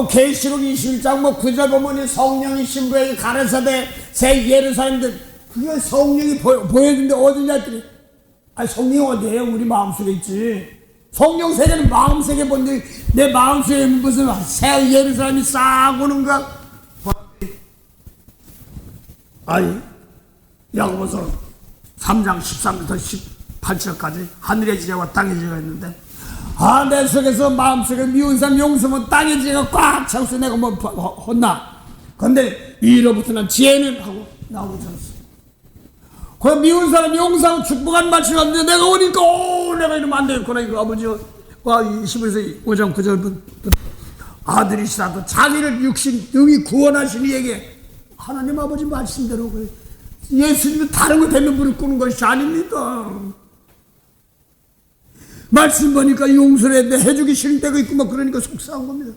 계시록 21장 9절 보면 성령이 신부에게 가라사대 새 예루살렘들 그게 성령이 보여준데 어디냐 했더니 성령이 어디에요? 우리 마음속에 있지. 성령 세계는 마음속에 본데 내 마음속에 무슨 새 예루살렘이 싹 오는가? 야고보서 3장 13부터 18절까지 하늘의 지혜와 땅의 지혜가 있는데 내 속에서 마음속에 미운 사람 용서면 땅의 지혜가 꽉 차서 내가 혼나. 근데 이로부터 난 지혜는 하고 나오지 않았어. 그 미운 사람 용서하고 축복한 말씀 하는데 내가 오니까 내가 이러면 안 되겠구나. 이거 아버지가 11서 5장 9절부터 아들이시라도 자기를 육신 능히 구원하신 이에게 하나님 아버지 말씀대로 예수님은 다른 거 되면 무릎 꿇는 것이 아닙니다. 말씀 보니까 용서를 했는데 해주기 싫은 때가 있고 막 그러니까 속상한 겁니다.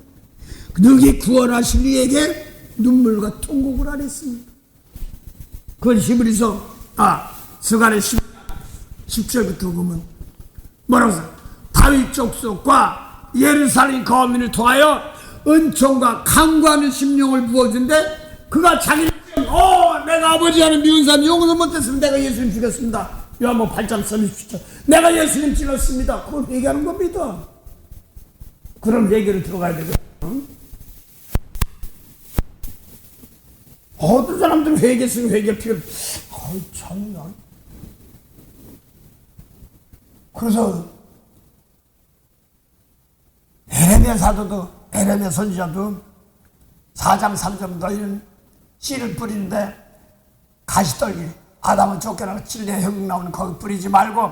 능히 구원하신 이에게 눈물과 통곡을 안 했습니다. 그건 히브리서 스가랴 10절부터 보면 뭐라고 써요? 다윗 족속과 예루살렘 거민을 통하여 은총과 강구하는 심령을 부어준데 그가 자기를 내가 아버지 하는 미운 사람 용서 못했으면 내가 예수님 죽였습니다. 요한복음 8장 37절 내가 예수님 찍었습니다. 그걸 얘기하는 겁니다. 그런 얘기를 들어가야 되거든요. 어떤 사람들은 회개했으면 회개할 필요 참나. 그래서 에레미야 사도도, 에레미야 선지자도 4장 3절 너희는 씨를 뿌리는데 가시떨기, 아담은 쫓겨나고 찔레 흙 나오는 거기 뿌리지 말고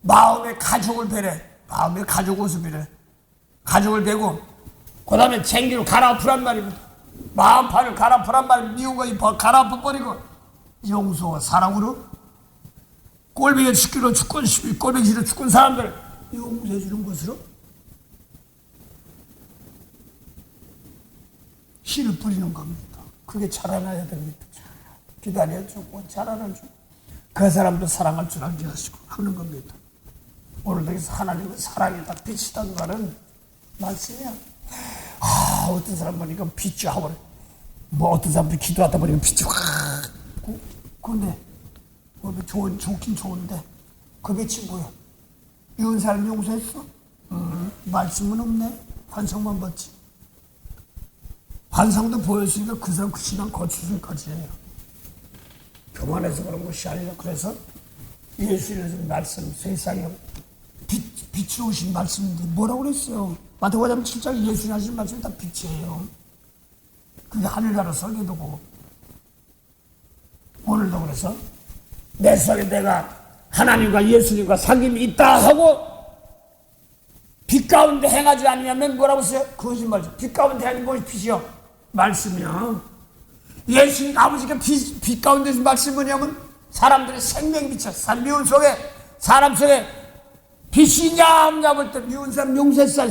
마음의 가죽을 베래. 마음의 가죽 옷을 베래. 가죽을 베고 그 다음에 쟁기로 갈아엎으란 말입니다. 마음판을 갈아엎으란 말입니다. 미운 거 갈아엎어버리고 용서와 사랑으로 꼴배기 죽기로 죽건 꼴배기 싫어 죽건 사람들 용서해 주는 것으로 씨를 뿌리는 겁니다. 그게 자라나야 됩니다. 기다려주고 자라나주고 그 사람도 사랑할 줄 알게 하시고 하는 겁니다. 오늘 여기서 하나님은 사랑이다 빛이란 말은 말씀이야. 어떤 사람 보니까 빛이 하고 뭐 어떤 사람들이 기도하다 보니까 빛이 확 근데 좋긴 좋은데 그 빛이 뭐야? 이런 사람 용서했어? 말씀은 없네. 환상만 봤지. 환상도 보였으니까 그 사람 그 신앙 거치술까지예요. 교만해서 그런 것이 아니라 그래서 예수의 말씀 세상에 빛으로 오신 말씀인데 뭐라고 그랬어요? 마태복음 7장 예수님 하신 말씀이 다 빛이에요. 그게 하늘나라 설계도고 오늘도 그래서 내 속에 내가 하나님과 예수님과 사귐이 있다 하고 빛 가운데 행하지 않으면 뭐라고 써요? 거짓말이죠. 빛 가운데 행하는 것이 빛이요. 말씀이야. 예수님 아버지가 빛 가운데서 말씀 뭐냐면 사람들의 생명빛이야. 미운 속에 사람 속에 빛이 있냐 없냐 볼 때 미운 사람 용서했어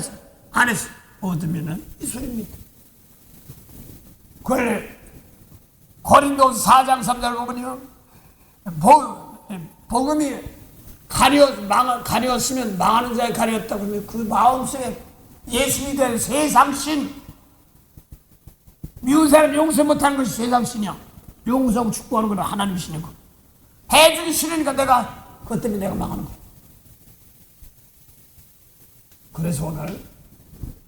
안에서 얻으면은 이 소리입니다. 그걸 고린도서 4장 3절 보면요 복음이 가려웠으면 망하는 자에 가려웠다 그러면 그 마음속에 예수님이 된 세상신 미운 사람 용서 못하는 것이 세상신이야. 용서하고 축복하는 건 하나님 신이고 해주기 싫으니까 내가 그것 때문에 내가 망하는 거야. 그래서 오늘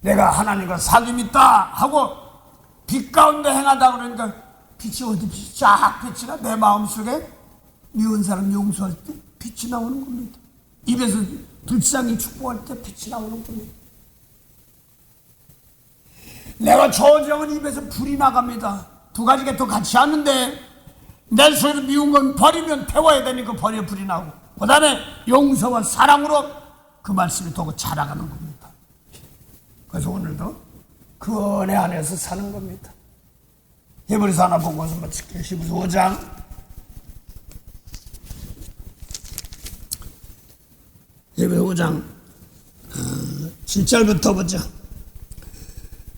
내가 하나님과 사귐이 있다 하고 빛 가운데 행하다 그러니까 빛이 어디 빛이 쫙 빛이 나 내 마음속에 미운 사람 용서할 때 빛이 나오는 겁니다. 입에서 불쌍히 축복할 때 빛이 나오는 겁니다. 내가 저정은 입에서 불이 나갑니다. 두 가지가 또 같이 하는데 내 속에서 미운 건 버리면 태워야 되니까 버려 불이 나고 그 다음에 용서와 사랑으로 그 말씀이 더 자라가는 겁니다. 그래서 오늘도 그 은혜 안에서 사는 겁니다. 히브리서 하나 보고서 마칠게요. 히브리서 5장 히브리서 5장 7절부터 보자.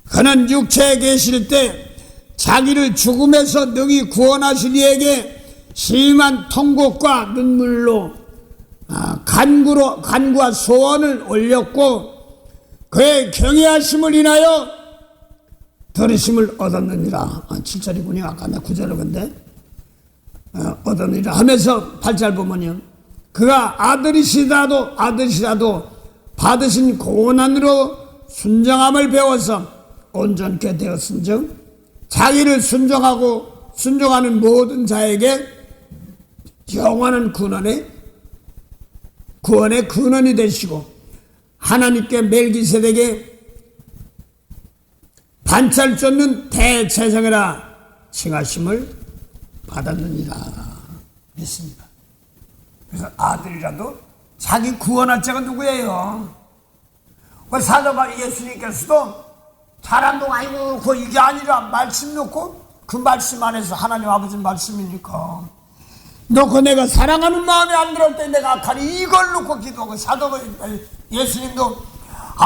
그는 육체에 계실 때 자기를 죽음에서 능히 구원하실 이에게 심한 통곡과 눈물로 간구와 소원을 올렸고 그의 경외하심을 인하여 들으심을 얻었느니라. 7절이군요. 아까 나 9절을 건데 얻었느니라 하면서 8절 보면요. 그가 아들이시라도 받으신 고난으로 순정함을 배워서 온전케 되었은즉 자기를 순종하는 모든 자에게 영원한 구원의 근원이 되시고 하나님께 멜기세덱에게 반차를 쫓는 대제사장이라 칭하심을 받았느니라 믿습니다. 그래서 아들이라도 자기 구원할 자가 누구예요? 사도가 예수님께서도 잘한동 아니고 그 이게 아니라 말씀 놓고 그 말씀 안에서 하나님 아버지 말씀이니까 놓고 내가 사랑하는 마음이 안 들어올 때 내가 악하니 이걸 놓고 기도하고 사도가 예수님도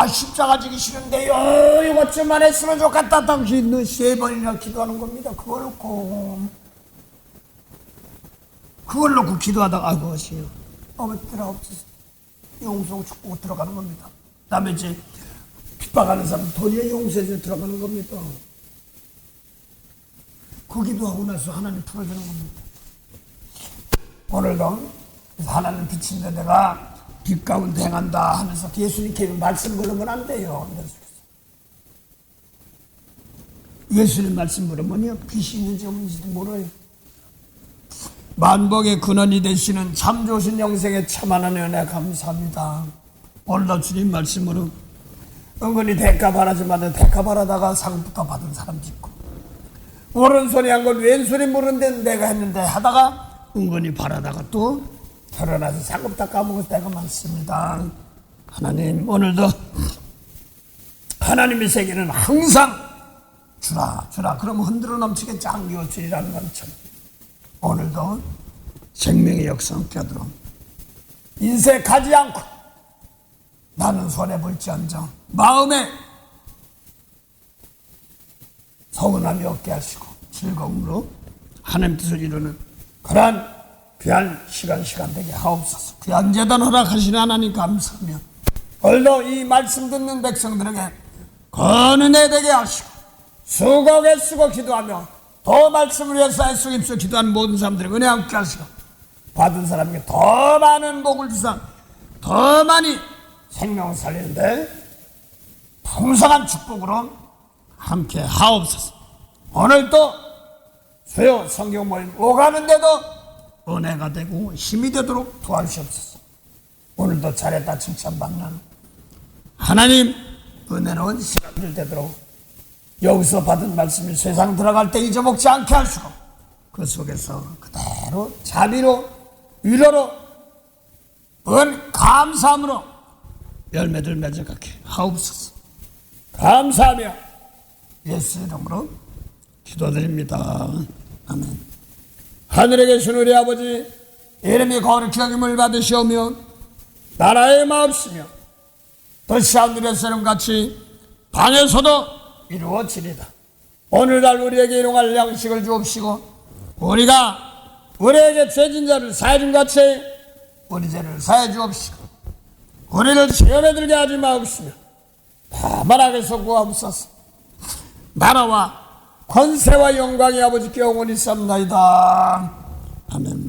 십자가 지기 싫은데요 이것 좀만 했으면 좋겠다 당시 너 3번이나 기도하는 겁니다. 그걸 놓고 기도하다가 그것이요 어머니들아 없어서 용서하고 축복 들어가는 겁니다. 그 다음에 이제 핍박하는 사람 돈이 용서해서 들어가는 겁니다. 그 기도하고 나서 하나님 풀어주는 겁니다. 오늘도 하나님 빛인데 내가 빛 가운데 행한다 하면서 예수님께 말씀 물으면 안 돼요. 예수님 말씀 물으면요 빛이 있는지 없는지도 몰라요. 만복의 근원이 되시는 참 좋으신 영생에 참하는 은혜 감사합니다. 오늘도 주님 말씀으로 은근히 대가 바라지만 대가 바라다가 상부터 받은 사람도 있고, 오른손이 한 걸 왼손이 모르는데 내가 했는데 하다가 은근히 바라다가 또 결혼해서 상급 다 까먹을 때가 많습니다. 하나님, 오늘도 하나님의 세계는 항상 주라 주라 그러면 흔들어 넘치게 짱기어 주리라는 것처럼 오늘도 생명의 역사는 껴들어 인생 가지 않고 나는 손해볼지언정 마음에 서운함이 없게 하시고 즐거움으로 하나님 뜻을 이루는 그러한 귀한 시간 되게 하옵소서. 귀한 재단 허락하시는 하나님 감사하며 오늘도 이 말씀 듣는 백성들에게 큰 은혜 되게 하시고 수고 애쓰고 기도하며 더 말씀을 위해서 애쓰고 힘써 기도하는 모든 사람들에게 은혜 함께 하시고 받은 사람에게 더 많은 복을 주사 더 많이 생명을 살리는데 풍성한 축복으로 함께 하옵소서. 오늘도 수요 성경 모임 오가는데도 은혜가 되고 힘이 되도록 도와주시옵소서. 오늘도 잘했다 칭찬받는 하나님 은혜로운 시간들 되도록 여기서 받은 말씀이 세상 들어갈 때 잊어먹지 않게 하시고 그 속에서 그대로 자비로 위로로 감사함으로 열매들 맺어가게 하옵소서. 감사하며 예수 이름으로 기도드립니다. 아멘. 하늘에 계신 우리 아버지 이름이 거룩히 여김을 받으시오며 나라의 마옵시며 뜻이 하늘에서는 같이 땅에서도 이루어지리다. 오늘날 우리에게 일용할 양식을 주옵시고 우리가 우리에게 죄진 자를 사해준 같이 우리 죄를 사해 주옵시고 우리를 시험에 들게 하지 마옵시며 다만 악에서 구하옵소서. 나라와 권세와 영광이 아버지께 영원히 쌉나이다. 아멘.